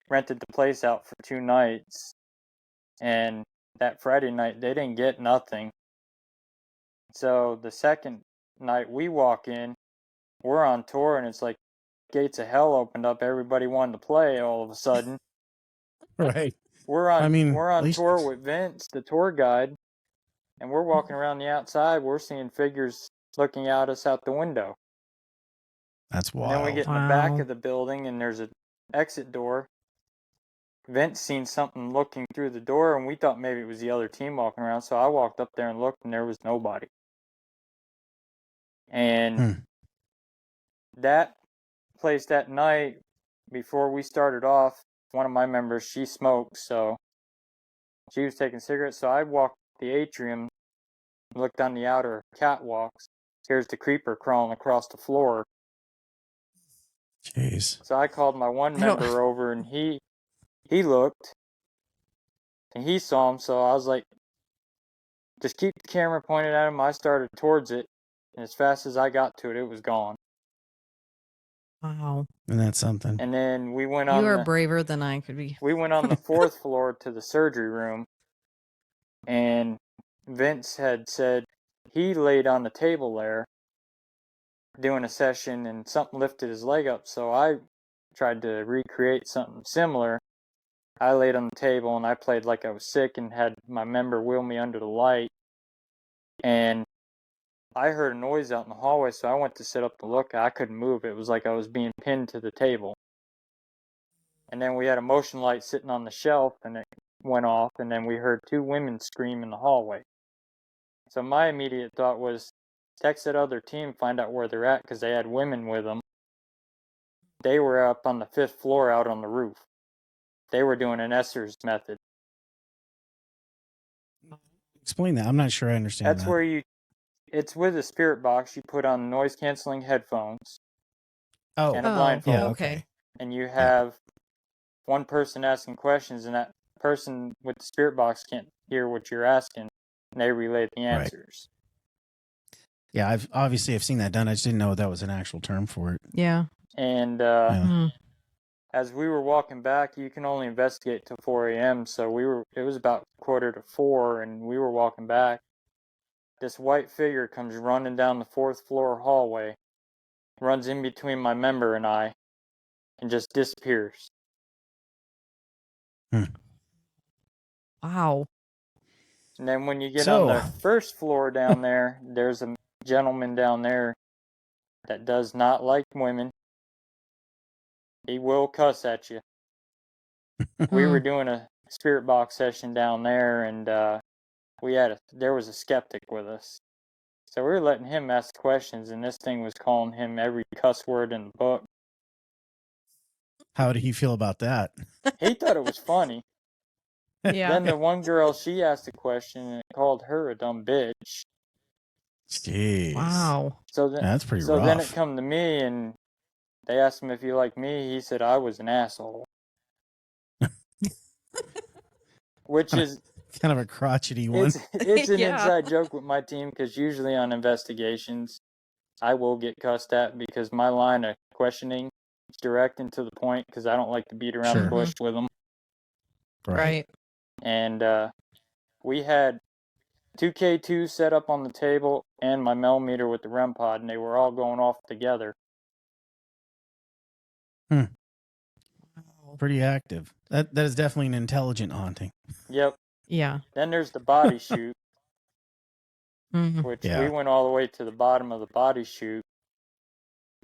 rented the place out for 2 nights, and that Friday night they didn't get nothing. So the second night we walk in, we're on tour, and it's like gates of hell opened up. Everybody wanted to play all of a sudden. Right. We're on at on least- tour with Vince, the tour guide, and we're walking around the outside. We're seeing figures looking at us out the window. That's And wild. then we get in the back Wow. of the building, and there's an exit door. Vince seen something looking through the door, and we thought maybe it was the other team walking around. So I walked up there and looked, and there was nobody. And that place that night, before we started off, one of my members, she smoked, so she was taking cigarettes. So I walked the atrium, looked on the outer catwalks. Here's the creeper crawling across the floor. Jeez. So I called my one I don't- member over, and he looked, and he saw him. So I was like, just keep the camera pointed at him. I started towards it, and as fast as I got to it, it was gone. Wow. And that's something. And then we went You on are the, braver than I could be. we went on the 4th floor to the surgery room, and Vince had said he laid on the table there doing a session, and something lifted his leg up. So I tried to recreate something similar. I laid on the table and I played like I was sick and had my member wheel me under the light. And I heard a noise out in the hallway, so I went to sit up to look. I couldn't move. It was like I was being pinned to the table. And then we had a motion light sitting on the shelf, and it went off, and then we heard 2 women scream in the hallway. So my immediate thought was, text that other team, find out where they're at, because they had women with them. They were up on the 5th floor out on the roof. They were doing an Esser's method. Explain that. I'm not sure I understand That's that. where it's with a spirit box. You put on noise canceling headphones and a blindfold. Yeah, okay. And you have one person asking questions, and that person with the spirit box can't hear what you're asking, and they relay the answers. Yeah, I've seen that done. I just didn't know that was an actual term for it. Yeah. And Mm. as we were walking back, you can only investigate till 4 a.m. So it was about 3:45, and we were walking back. This white figure comes running down the 4th floor hallway, runs in between my member and I, and just disappears. Wow. And then when you get on the So- 1st floor down there, there's a gentleman down there that does not like women. He will cuss at you. we were doing a spirit box session down there, and there was a skeptic with us. So we were letting him ask questions, and this thing was calling him every cuss word in the book. How did he feel about that? He thought it was funny. Yeah. Then the one girl, she asked a question, and it called her a dumb bitch. Jeez. Wow. So then, That's pretty so rough. then it come to me, and they asked him if he liked me. He said I was an asshole. Which is kind of a crotchety one. It's an Yeah. inside joke with my team, because usually on investigations, I will get cussed at because my line of questioning is direct and to the point, because I don't like to beat around the Sure. bush with them. Right. And we had 2K2 set up on the table and my millimeter with the REM pod, and they were all going off together. Pretty active. That is definitely an intelligent haunting. Yep. Yeah. Then there's the body chute, which Yeah. we went all the way to the bottom of the body chute,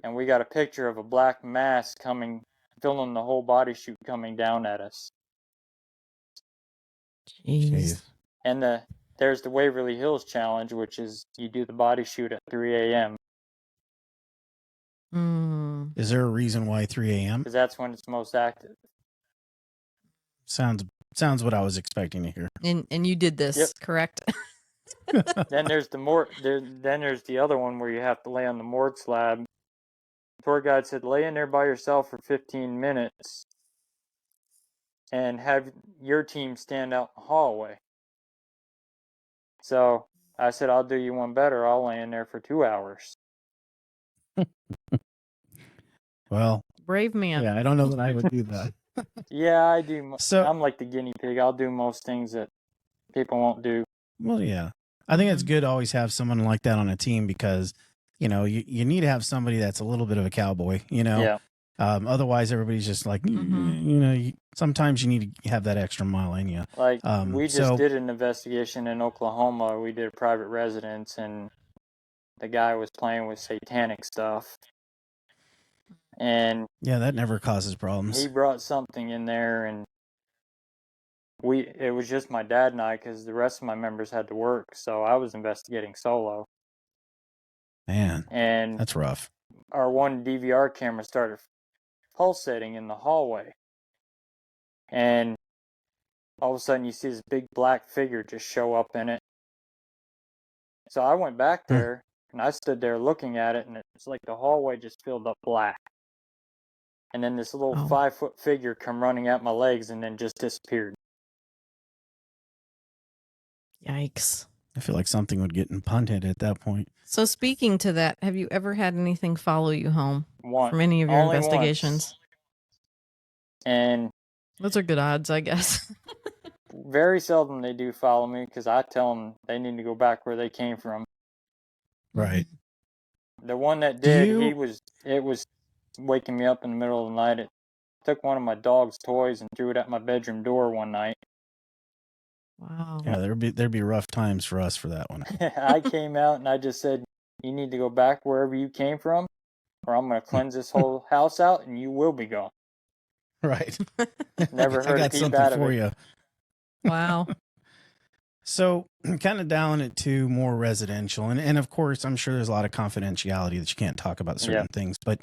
and we got a picture of a black mass filling the whole body chute coming down at us. Jeez. And there's the Waverly Hills Challenge, which is you do the body chute at 3 a.m. Is there a reason why 3 a.m.? Because that's when it's most active. Sounds what I was expecting to hear. And you did this, Yep. correct? Then there's then there's the other one where you have to lay on the morgue slab. The tour guide said lay in there by yourself for 15 minutes and have your team stand out in the hallway. So I said, I'll do you one better. I'll lay in there for 2 hours. Well, Brave man. yeah, I don't know that I would do that. Yeah, I do. So I'm like the guinea pig. I'll do most things that people won't do. Well, yeah. I think it's good to always have someone like that on a team because, you need to have somebody that's a little bit of a cowboy, Yeah. Otherwise, everybody's just like, sometimes you need to have that extra mile in you. Like, we just did an investigation in Oklahoma. We did a private residence, and the guy was playing with satanic stuff. And yeah, that never causes problems. he brought something in there, and it was just my dad and I, because the rest of my members had to work, so I was investigating solo. Man, and that's rough. Our one DVR camera started pulsating in the hallway, and all of a sudden you see this big black figure just show up in it. So I went back there, and I stood there looking at it, and it's like the hallway just filled up black. And then this little 5-foot figure come running at my legs and then just disappeared. Yikes. I feel like something would get punted at that point. So speaking to that, have you ever had anything follow you home from any of your Only investigations? once. And those are good odds, I guess. Very seldom they do follow me, because I tell them they need to go back where they came from. Right. The one that did, it was waking me up in the middle of the night. It took one of my dog's toys and threw it at my bedroom door one night. Wow. Yeah, there'd be rough times for us for that one. I came out and I just said, you need to go back wherever you came from, or I'm going to cleanse this whole house out and you will be gone. Right. Never heard I a got peep something out of for it. you. Wow. So kind of down it to more residential. And of course, I'm sure there's a lot of confidentiality that you can't talk about certain things. But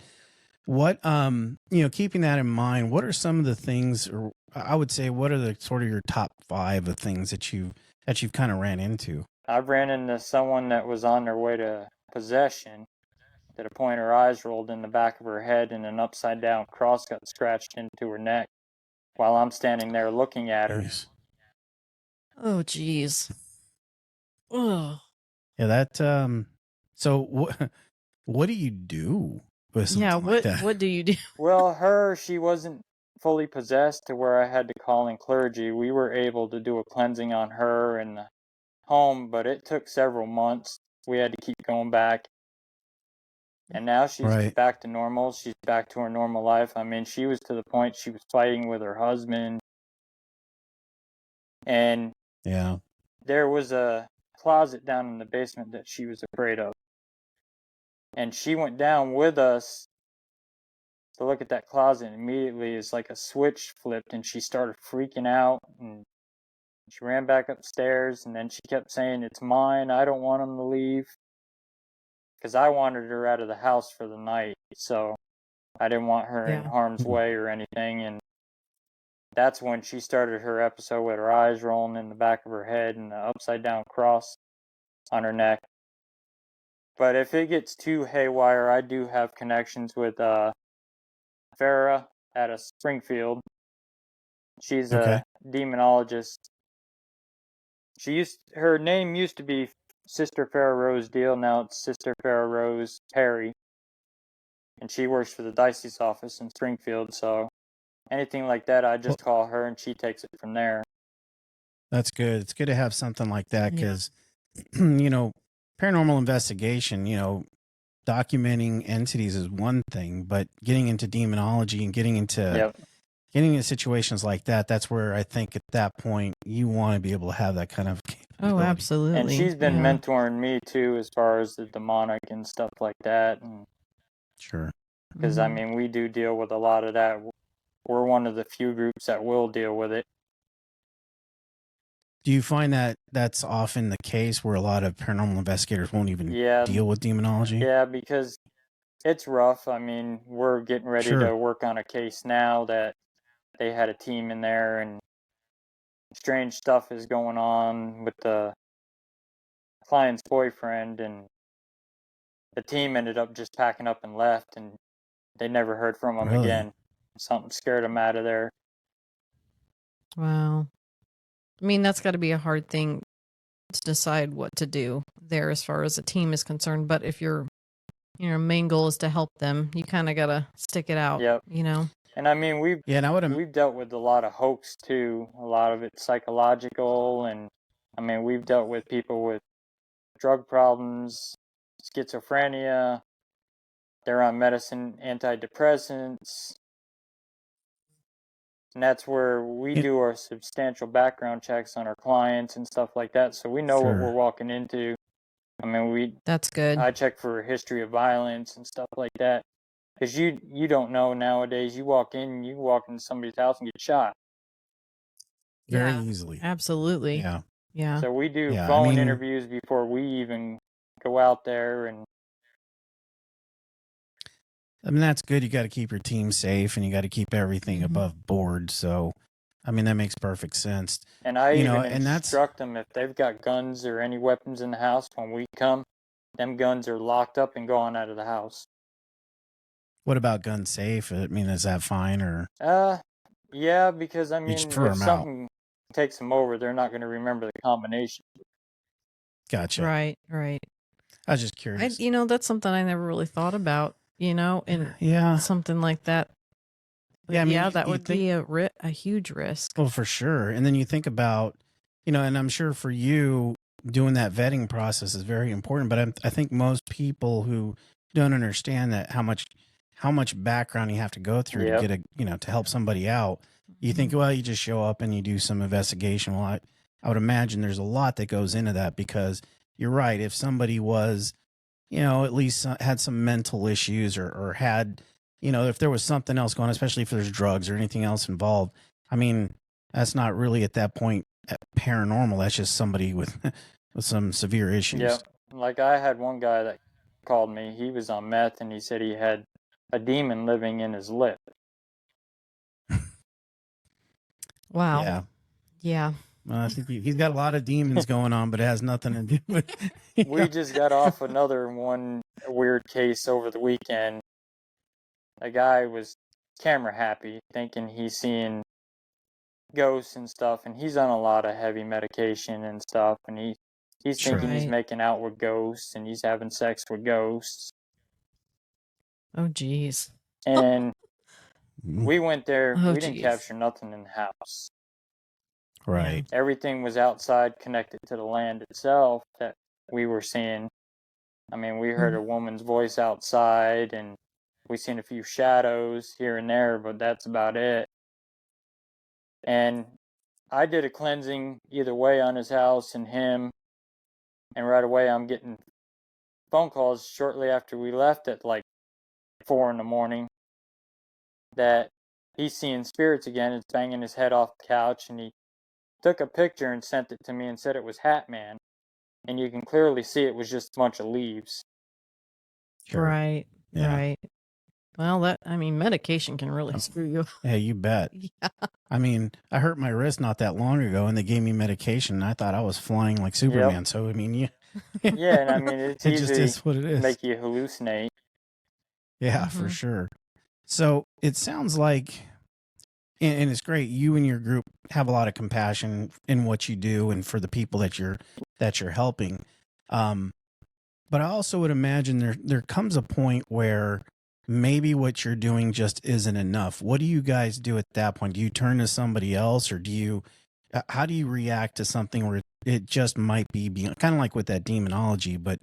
what, keeping that in mind, what are some of the things, or I would say, what are the sort of your top 5 of things that you've kind of ran into? I've ran into someone that was on their way to possession. To the point her eyes rolled in the back of her head and an upside down cross got scratched into her neck while I'm standing there looking at her. Nice. Oh, geez. Oh. Yeah, that, so what do you do with something like that? What do you do? Well, she wasn't fully possessed to where I had to call in clergy. We were able to do a cleansing on her in the home, but it took several months. We had to keep going back. And now she's back to normal. She's back to her normal life. I mean, she was to the point she was fighting with her husband. And there was a closet down in the basement that she was afraid of. And she went down with us to look at that closet, and immediately it's like a switch flipped, and she started freaking out, and she ran back upstairs, and then she kept saying, "It's mine. I don't want him to leave." Because I wanted her out of the house for the night, so I didn't want her in harm's way or anything. And that's when she started her episode with her eyes rolling in the back of her head and the upside down cross on her neck. But if it gets too haywire, I do have connections with Farrah out of Springfield. She's a demonologist. Her name used to be Sister Farrah Rose Deal. Now it's Sister Farrah Rose Perry, and she works for the diocese office in Springfield. So anything like that, I just call her, and she takes it from there. That's good. It's good to have something like that because, you know, paranormal investigation, you know, documenting entities is one thing, but getting into demonology and getting into situations like that, that's where I think at that point you want to be able to have that kind of capability. Oh, absolutely. And she's been mentoring me too as far as the demonic and stuff like that. And sure. Because, I mean, we do deal with a lot of that. We're one of the few groups that will deal with it. Do you find that that's often the case where a lot of paranormal investigators won't even deal with demonology? Yeah, because it's rough. I mean, we're getting ready to work on a case now that they had a team in there, and strange stuff is going on with the client's boyfriend, and the team ended up just packing up and left, and they never heard from him again. Something scared them out of there. Wow. I mean, that's got to be a hard thing to decide what to do there as far as a team is concerned. But if your main goal is to help them, you kind of got to stick it out, you know? And I mean, we've dealt with a lot of hoax too. A lot of it's psychological, and I mean, we've dealt with people with drug problems, schizophrenia. They're on medicine, antidepressants. And that's where we do our substantial background checks on our clients and stuff like that, so we know what we're walking into. I mean, that's good. I check for a history of violence and stuff like that, because you don't know nowadays. You walk into somebody's house and get shot very easily. Absolutely. Yeah. So we do phone interviews before we even go out there, and I mean, that's good. You got to keep your team safe and you got to keep everything above board. So, I mean, that makes perfect sense. And I instruct them if they've got guns or any weapons in the house, when we come, them guns are locked up and gone out of the house. What about gun safe? I mean, is that fine or? Yeah, because I mean, if something takes them over, they're not going to remember the combination. Gotcha. Right. I was just curious. That's something I never really thought about, and something like that. But I mean, that would be a huge risk. Well, for sure. And then you think about, and I'm sure for you, doing that vetting process is very important. But I think most people who don't understand that how much background you have to go through to get to help somebody out. You think, well, you just show up and you do some investigation. Well, I would imagine there's a lot that goes into that, because you're right. If somebody was, at least had some mental issues or had, if there was something else going on, especially if there's drugs or anything else involved, I mean, that's not really at that point paranormal. That's just somebody with some severe issues. Yeah. Like I had one guy that called me. He was on meth, and he said he had a demon living in his lip. Wow. Yeah. Well, I think he's got a lot of demons going on, but it has nothing to do with. We just got off another one weird case over the weekend. A guy was camera happy, thinking he's seeing ghosts and stuff, and he's on a lot of heavy medication and stuff, and he's thinking he's making out with ghosts, and he's having sex with ghosts. Oh, geez. And we went there. We didn't capture nothing in the house. Right. Everything was outside, connected to the land itself that we were seeing. I mean, we heard a woman's voice outside, and we seen a few shadows here and there, but that's about it. And I did a cleansing either way on his house and him, and right away I'm getting phone calls shortly after we left at like 4 a.m. that he's seeing spirits again. It's banging his head off the couch, and he took a picture and sent it to me and said it was Hat Man. And you can clearly see it was just a bunch of leaves. Sure. Right. Yeah. Right. Well, medication can really screw you. Yeah, you bet. Yeah. I mean, I hurt my wrist not that long ago, and they gave me medication, and I thought I was flying like Superman. Yep. So, I mean, Yeah, and I mean, it's it just easy is what it to is. make you hallucinate. Yeah, for sure. So it sounds like, and it's great. You and your group have a lot of compassion in what you do and for the people that you're helping. But I also would imagine there comes a point where maybe what you're doing just isn't enough. What do you guys do at that point? Do you turn to somebody else, or how do you react to something where it just might be beyond, kind of like with that demonology? But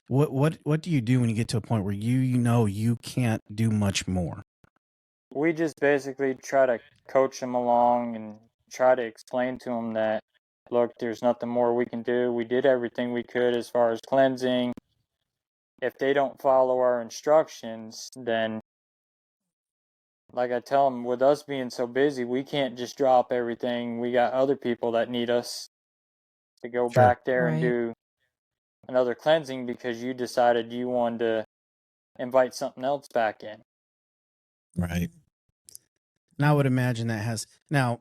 what do you do when you get to a point where you know you can't do much more? We just basically try to coach them along and try to explain to them that, look, there's nothing more we can do. We did everything we could as far as cleansing. If they don't follow our instructions, then, like I tell them, with us being so busy, we can't just drop everything. We got other people that need us to go Sure. back there and do another cleansing because you decided you wanted to invite something else back in. Right. And I would imagine that has now.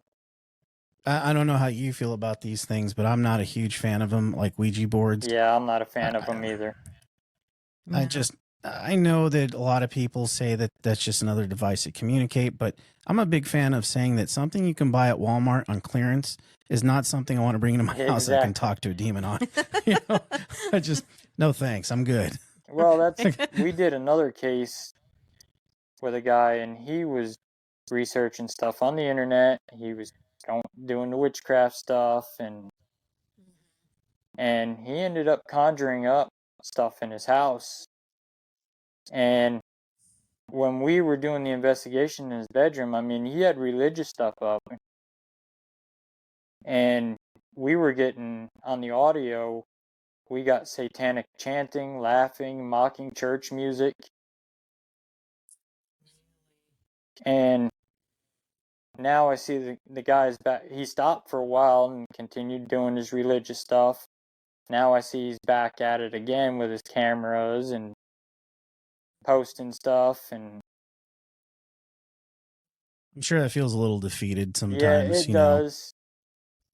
I don't know how you feel about these things, but I'm not a huge fan of them, like Ouija boards. Yeah, I'm not a fan of them either. I know that a lot of people say that that's just another device to communicate, but I'm a big fan of saying that something you can buy at Walmart on clearance is not something I want to bring into my house that I can talk to a demon on. No thanks, I'm good. Well, we did another case with a guy, and he was researching stuff on the internet. He was doing the witchcraft stuff, and he ended up conjuring up stuff in his house. And when we were doing the investigation in his bedroom, I mean, he had religious stuff up, and we were getting on the audio, we got satanic chanting, laughing, mocking church music. And now I see the guy's back. He stopped for a while and continued doing his religious stuff. Now I see he's back at it again with his cameras and posting stuff. And I'm sure that feels a little defeated sometimes. Yeah, it does.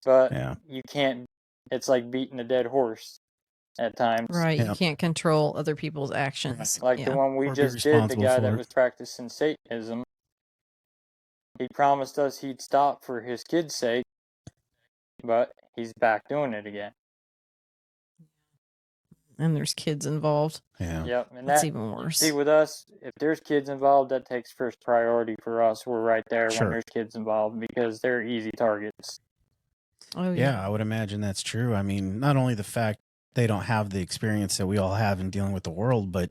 But you can't. It's like beating a dead horse at times. Right. You can't control other people's actions. Like the one we just did, the guy that was practicing Satanism. He promised us he'd stop for his kids' sake, but he's back doing it again. And there's kids involved. Yeah. Yep. And that's even worse. See, with us, if there's kids involved, that takes first priority for us. We're right there when there's kids involved because they're easy targets. Oh, yeah, I would imagine that's true. I mean, not only the fact they don't have the experience that we all have in dealing with the world, but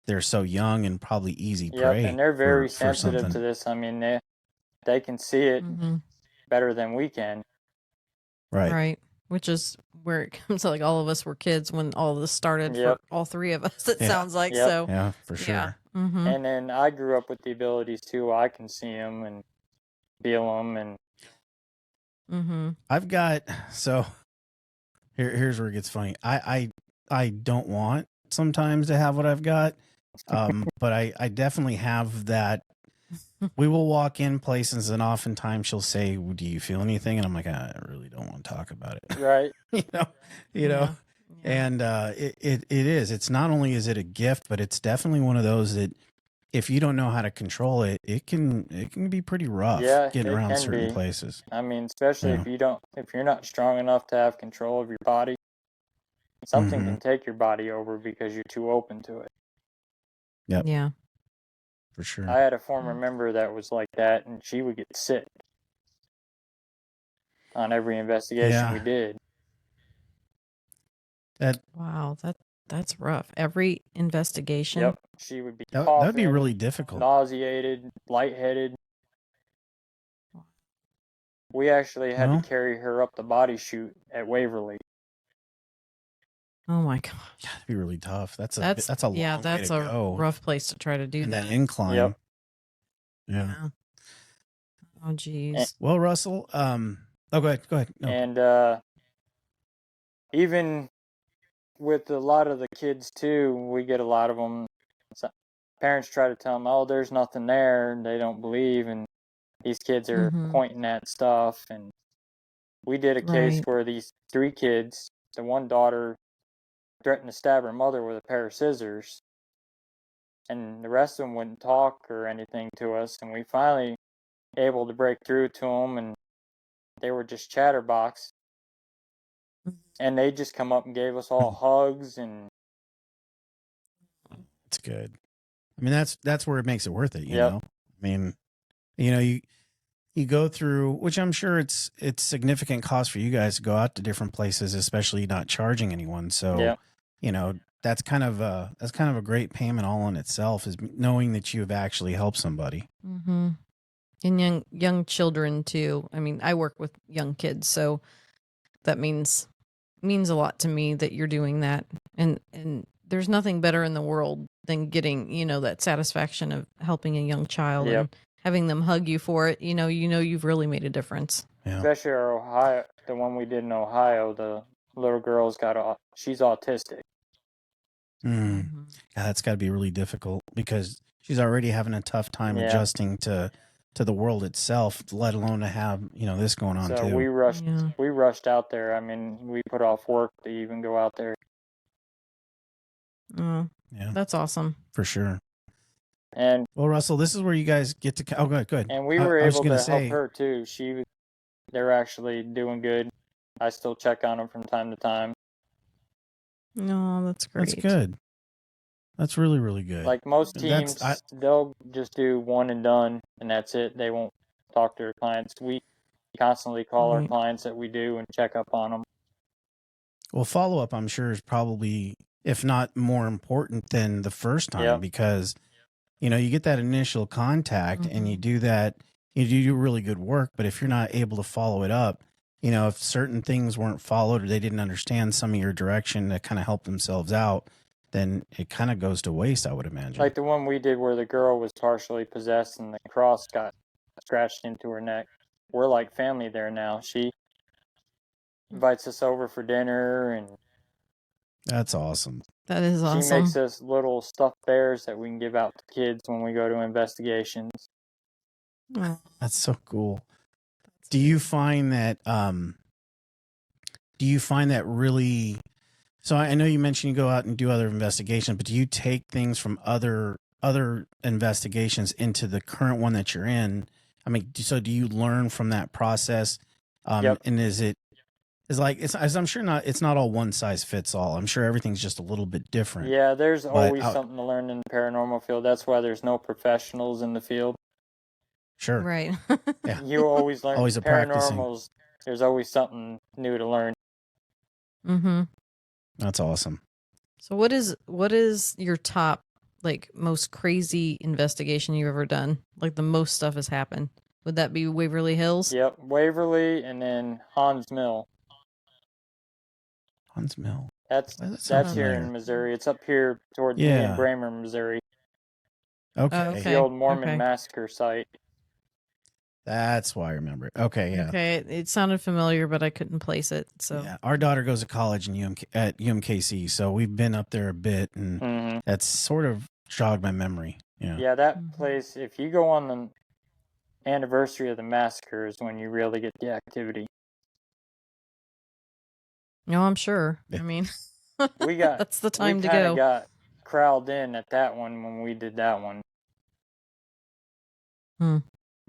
they're so young and probably easy prey. And they're very sensitive to this. I mean, they can see it better than we can. Right. Which is where it comes to, like, all of us were kids when all of this started for all three of us, it sounds like. So yeah, for sure. Yeah. And then I grew up with the abilities too. I can see them and feel them, and I've got, so here's where it gets funny. I don't want sometimes to have what I've got, but I definitely have that. We will walk in places and oftentimes she'll say, do you feel anything? And I'm like, I really don't want to talk about it. Right. you know, and it is, it's not only is it a gift, but it's definitely one of those that if you don't know how to control it, it can be pretty rough getting around certain places. I mean, especially if you're not strong enough to have control of your body, something can take your body over because you're too open to it. Yep. Yeah. For sure. I had a former member that was like that, and she would get sick on every investigation we did. Wow, that's rough. Every investigation. Yep. She would be that coughing, would be really difficult. Nauseated, lightheaded. We actually had to carry her up the body chute at Waverly. Oh my gosh. That'd be really tough. That's a long way to that's a go. rough place to try to do and that. that incline. Yep. Yeah. Oh, geez. Well, Russell, go ahead. No. And even with a lot of the kids too, we get a lot of them. Parents try to tell them, "Oh, there's nothing there," and they don't believe, and these kids are pointing at stuff. And we did a case Right. where these 3 kids, the one daughter threatened to stab her mother with a pair of scissors, and the rest of them wouldn't talk or anything to us, and we finally able to break through to them, and they were just chatterbox, and they just come up and gave us all hugs. And it's good. I mean, that's where it makes it worth it, you Yep. know? I mean, you go through, which I'm sure it's significant cost for you guys to go out to different places, especially not charging anyone. So, Yep. you know, that's kind of a great payment all in itself, is knowing that you have actually helped somebody. Mm-hmm. And young children too. I mean, I work with young kids, so that means a lot to me that you're doing that. And there's nothing better in the world than getting, that satisfaction of helping a young child Yep. and having them hug you for it. You've really made a difference. Yeah. Especially the one we did in Ohio, the little girl's she's autistic. Yeah, that's got to be really difficult because she's already having a tough time adjusting to the world itself, let alone to have this going on So too. we rushed out there. I mean, we put off work to even go out there. Oh, Yeah, that's awesome. For sure. And well, Russell, this is where you guys get to. Oh, good. And we were able to help her too. They're actually doing good. I still check on them from time to time. No, that's great. That's good. That's really, really good. Like most teams, they'll just do one and done, and that's it. They won't talk to their clients. We constantly call our clients that we do and check up on them. Well, follow-up, I'm sure, is probably, if not more important than the first time, because, you get that initial contact and you do that, you do really good work. But if you're not able to follow it up, if certain things weren't followed or they didn't understand some of your direction to kind of help themselves out, then it kind of goes to waste, I would imagine. Like the one we did where the girl was partially possessed and the cross got scratched into her neck. We're like family there now. She invites us over for dinner, and that's awesome. That is awesome. She makes us little stuffed bears that we can give out to kids when we go to investigations. That's so cool. Do you find that really, so I know you mentioned you go out and do other investigations, but do you take things from other investigations into the current one that you're in? I mean, so do you learn from that process? And I'm sure it's not all one size fits all. I'm sure everything's just a little bit different. Yeah, there's always something to learn in the paranormal field. That's why there's no professionals in the field. Sure. Right. Yeah. You always learn. Always a practicing. There's always something new to learn. Mm-hmm. That's awesome. So what is your top, like, most crazy investigation you've ever done? Like the most stuff has happened. Would that be Waverly Hills? Yep, Waverly, and then Hans Mill. Hans Mill. That's here in Missouri. It's up here towards me in Bramer, Missouri. Okay. It's the old Mormon massacre site. That's why I remember it. Okay, yeah. Okay, it sounded familiar, but I couldn't place it. So yeah, our daughter goes to college at UMKC, so we've been up there a bit, and that's sort of jogged my memory. Yeah. Yeah, that place. If you go on the anniversary of the massacre, is when you really get the activity. No, I'm sure. Yeah. I mean, that's the time to go. We got crowded in at that one when we did that one.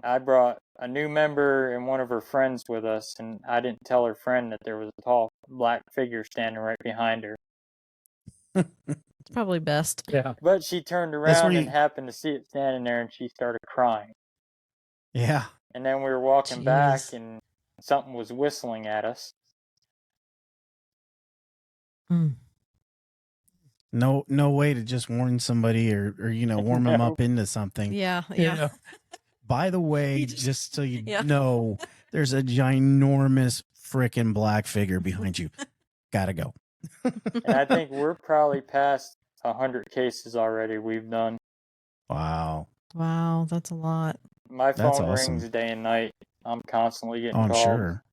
I brought a new member and one of her friends with us, and I didn't tell her friend that there was a tall black figure standing right behind her. It's probably best. Yeah. But she turned around and happened to see it standing there, and she started crying. Yeah. And then we were walking back, and something was whistling at us. No way to just warn somebody or warm them up into something. Yeah. By the way, just so you know, there's a ginormous frickin' black figure behind you. Gotta go. And I think we're probably past 100 cases already we've done. Wow, that's a lot. My That's phone awesome. rings day and night. I'm constantly getting I'm called. sure.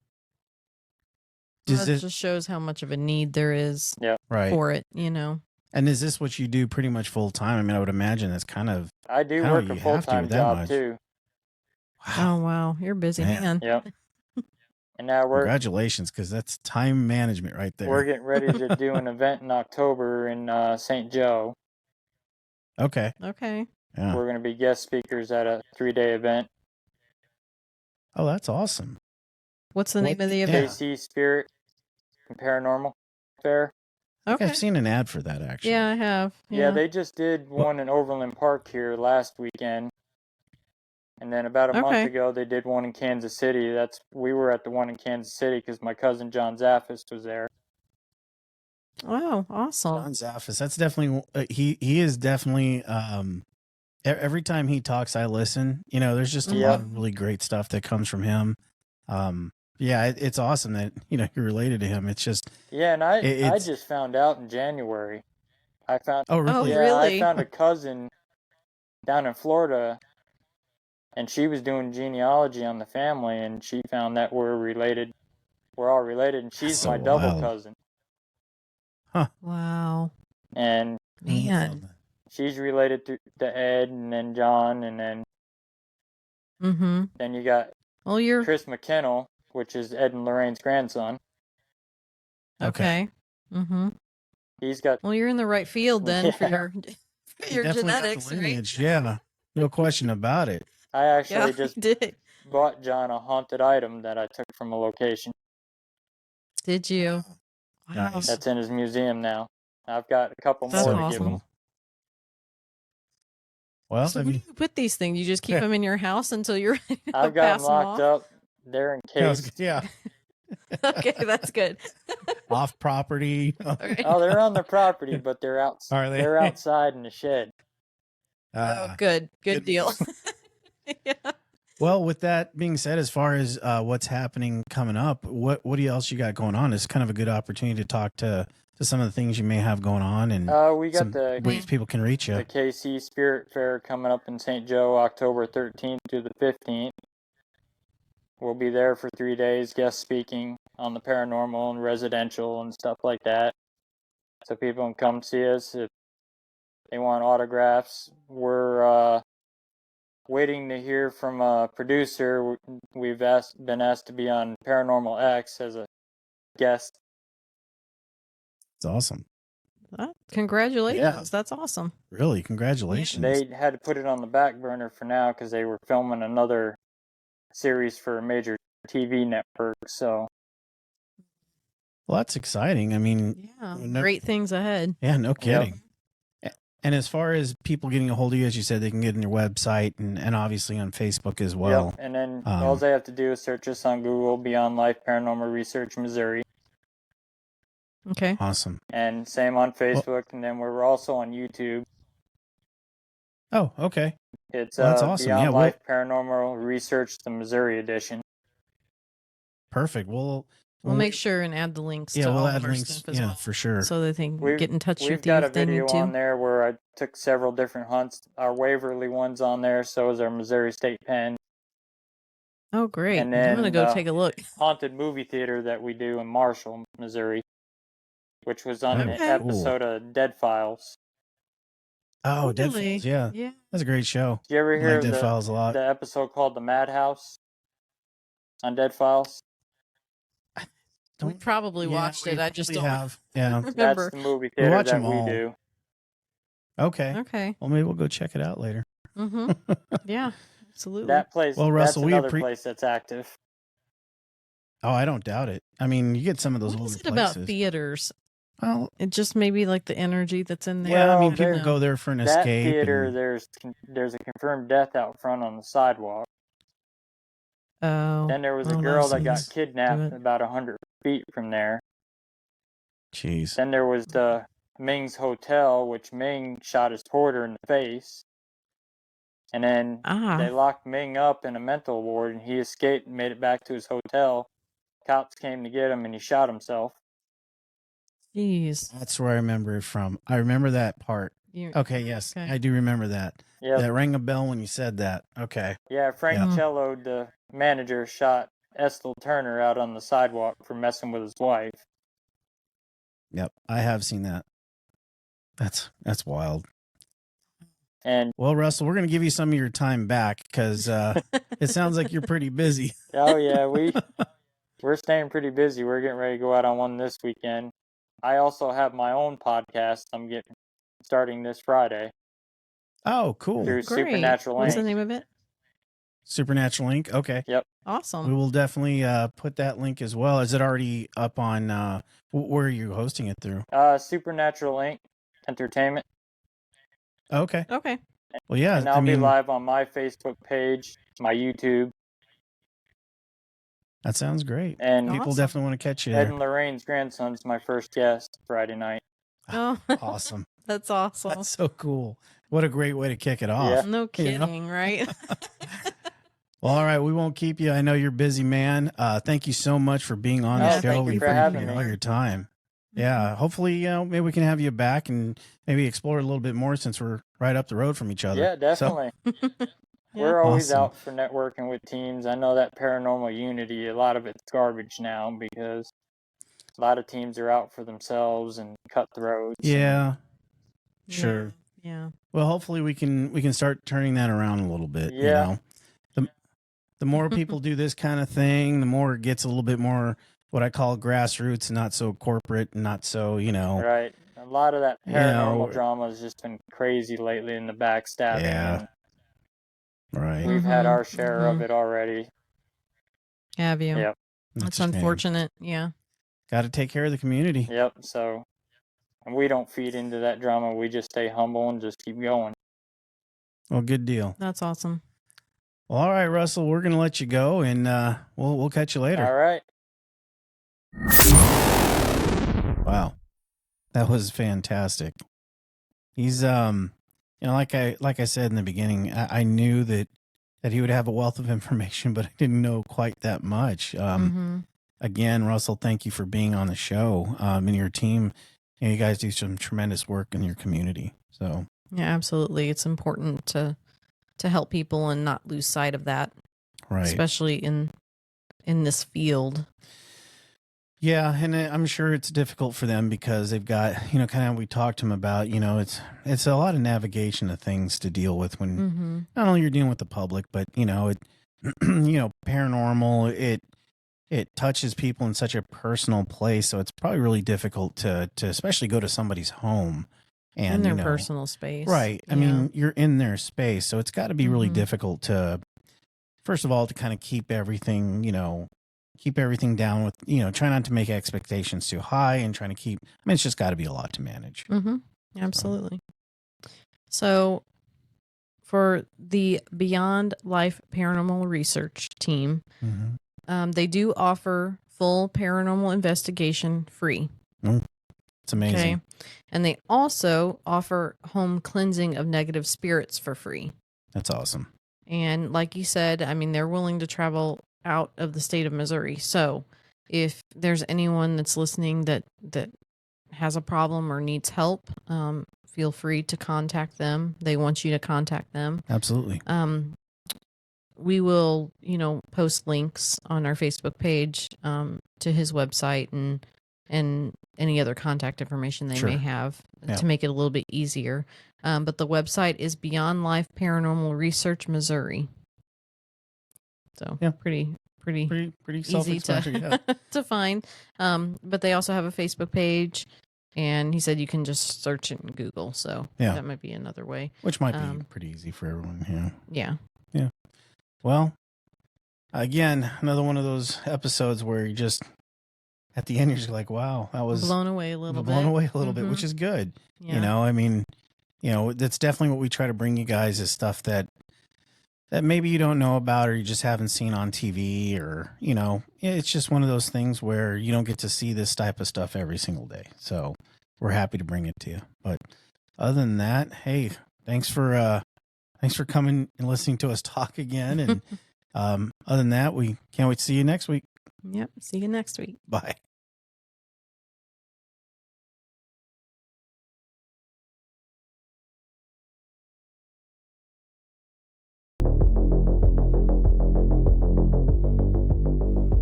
Well, that just shows how much of a need there is Right. for it, you know. And is this what you do pretty much full time? I mean, I would imagine that's kind of. I do how work you a have to full-time with that job much. too. Oh wow, you're a busy man. Yep. And now Congratulations, because that's time management right there. we're getting ready to do an event in October in St. Joe. Okay. Okay. Yeah. We're going to be guest speakers at a 3-day event. Oh, that's awesome. What's the name of the event? KC Spirit and Paranormal Fair. I think I've seen an ad for that actually. Yeah, I have. Yeah, they just did one in Overland Park here last weekend. And then about a month ago, they did one in Kansas City. We were at the one in Kansas City because my cousin John Zaffis was there. Wow, awesome. John Zaffis, that's definitely he is definitely every time he talks I listen. You know, there's just a lot of really great stuff that comes from him. Yeah, it's awesome that you're related to him. It's just and I just found out in January. I found really? I found a cousin down in Florida, and she was doing genealogy on the family, and she found that we're related. We're all related, and she's my double cousin. Huh. Wow. And man, she's related to Ed, and then John, and then then you got Chris McKinnell, which is Ed and Lorraine's grandson. Okay. He's got. Well, you're in the right field then for your definitely genetics, got the right? lineage. Yeah, no question about it. I actually just did. bought John a haunted item that I took from a location. Did you? Wow. Nice. That's in his museum now. I've got a couple That's more to awesome. give him. Well, So where do you put these things? You just keep them in your house until you're ready to I've got pass them them locked off? up. They're encased. Yeah. Okay, that's good. Off property. Oh, they're on the property, but they're out. Are they? They're outside in the shed. Good deal. Yeah. Well, with that being said, as far as what's happening coming up, what else you got going on? It's kind of a good opportunity to talk to some of the things you may have going on, and we got some the ways people can reach you. The KC Spirit Fair coming up in St. Joe, October 13th through the 15th. We'll be there for 3 days, guest speaking on the paranormal and residential and stuff like that. So people can come see us if they want autographs. We're waiting to hear from a producer. We've been asked to be on Paranormal X as a guest. It's awesome. Congratulations. Yeah. That's awesome. Really, congratulations. They had to put it on the back burner for now because they were filming another series for a major TV network. So, well, that's exciting. I mean, great things ahead. Yeah, no kidding. And as far as people getting a hold of you, as you said, they can get on your website and obviously on Facebook as well. Yep. And then all they have to do is search us on Google, Beyond Life Paranormal Research Missouri. Okay. Awesome. And same on Facebook, and then we're also on YouTube. Oh, okay. It's that's awesome. Beyond Life Paranormal Research, the Missouri edition. Perfect. We'll make sure and add the links. Yeah, to we'll all add of our links. stuff as Yeah, well, for sure. so that they can get in touch with you. We've got a if they need video to. on there where I took several different hunts. Our Waverly one's on there, so is our Missouri State Pen. Oh, great. And then I'm going to go take a look. Haunted movie theater that we do in Marshall, Missouri, which was on the episode of Dead Files. Oh, Dead Files, yeah. That's a great show. Did you ever hear of Dead Files a lot? The episode called The Madhouse on Dead Files? We probably watched it. I just don't remember. That's the movie theater that we do. Okay. Well, maybe we'll go check it out later. Yeah, absolutely. That place, well, Russell, that's another place that's active. Oh, I don't doubt it. I mean, you get some of those What older is it places. about theaters? Well, it just maybe like the energy that's in there. Yeah, I mean, people go there for an that escape. Theater, there's a confirmed death out front on the sidewalk. Oh. Then there was a girl that got kidnapped about 100 feet from there. Jeez. Then there was the Ming's Hotel, which Ming shot his porter in the face. And then they locked Ming up in a mental ward, and he escaped and made it back to his hotel. Cops came to get him, and he shot himself. Jeez. That's where I remember it from. I remember that part. Okay, yes. Okay. I do remember that. Yeah, That rang a bell when you said that. Okay. yeah. Frank Yeah. Cello, the manager, shot Estill Turner out on the sidewalk for messing with his wife. Yep. I have seen that. That's wild. And Well, Russell, we're going to give you some of your time back because it sounds like you're pretty busy. oh yeah, we're staying pretty busy. We're getting ready to go out on one this weekend. I also have my own podcast. I'm getting starting this Friday Oh, cool. through Great. Supernatural What's the Inc. name of it? Supernatural Inc. Okay. Yep. Awesome. We will definitely put that link as well. Is it already up on where are you hosting it through? Supernatural Inc. Entertainment. Okay. Okay. Well, yeah. And I'll be live on my Facebook page, my YouTube. That sounds great. And people Awesome. definitely want to catch you Ed there. and Lorraine's grandson's my first guest Friday night. Oh, Awesome. that's awesome. That's so cool. What a great way to kick it off. Yeah. No You know? kidding, right? Well, all right. We won't keep you. I know you're busy, man. Thank you so much for being on Oh, the show. thank We you for appreciate having me. all your time. Yeah. Hopefully, maybe we can have you back and maybe explore a little bit more since we're right up the road from each other. Yeah, definitely. We're always Awesome. out for networking with teams. I know that Paranormal Unity, a lot of it's garbage now because a lot of teams are out for themselves and cutthroats. Yeah. Sure. Yeah. Well, hopefully we can start turning that around a little bit. You Yeah. know, the more people do this kind of thing, the more it gets a little bit more what I call grassroots and not so corporate and not so, Right. A lot of that You paranormal know, drama has just been crazy lately in the backstabbing. Yeah. And right. we've had our share of it already. Have you? Yep. That's a shame. unfortunate. Yeah. Got to take care of the community. Yep. So, and we don't feed into that drama. We just stay humble and just keep going. Well, good deal. That's awesome. Well, all right, Russell, we're going to let you go and we'll catch you later. All right. Wow. That was fantastic. He's like I said in the beginning, I knew that he would have a wealth of information, but I didn't know quite that much. Again, Russell, thank you for being on the show. And your team, you guys do some tremendous work in your community. So Yeah, absolutely. It's important to help people and not lose sight of that. Right. Especially in this field. Yeah, and I'm sure it's difficult for them because they've got, kind of we talked to them about, it's a lot of navigation of things to deal with when not only you're dealing with the public, but paranormal, it touches people in such a personal place, so it's probably really difficult to especially go to somebody's home and in their personal space. Right. I mean, you're in their space, so it's got to be really Mhm. difficult to first of all to kind of keep everything down with, try not to make expectations too high and trying to keep, it's just got to be a lot to manage. Absolutely. So for the Beyond Life Paranormal Research team, they do offer full paranormal investigation free. It's amazing. Okay. And they also offer home cleansing of negative spirits for free. That's awesome. And like you said, I mean, they're willing to travel out of the state of Missouri. So if there's anyone that's listening that has a problem or needs help, feel free to contact them. They want you to contact them. Absolutely. We will, post links on our Facebook page to his website and any other contact information they may have to make it a little bit easier. But the website is Beyond Life Paranormal Research Missouri. So pretty Pretty easy self-explanatory. to find. But they also have a Facebook page, and he said you can just search it in Google. So that might be another way. Which might be pretty easy for everyone. Yeah. Yeah. Well, again, another one of those episodes where you just at the end you're just like, wow, that was blown away a little bit, which is good. Yeah. That's definitely what we try to bring you guys is stuff that maybe you don't know about or you just haven't seen on TV or, it's just one of those things where you don't get to see this type of stuff every single day. So we're happy to bring it to you. But other than that, hey, thanks for coming and listening to us talk again. And other than that, we can't wait to see you next week. Yep. See you next week. Bye.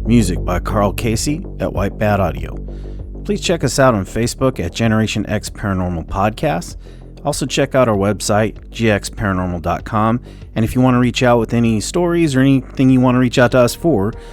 Music by Carl Casey at White Bat Audio. Please check us out on Facebook at Generation X Paranormal Podcast. Also check out our website, gxparanormal.com. And if you want to reach out with any stories or anything you want to reach out to us for,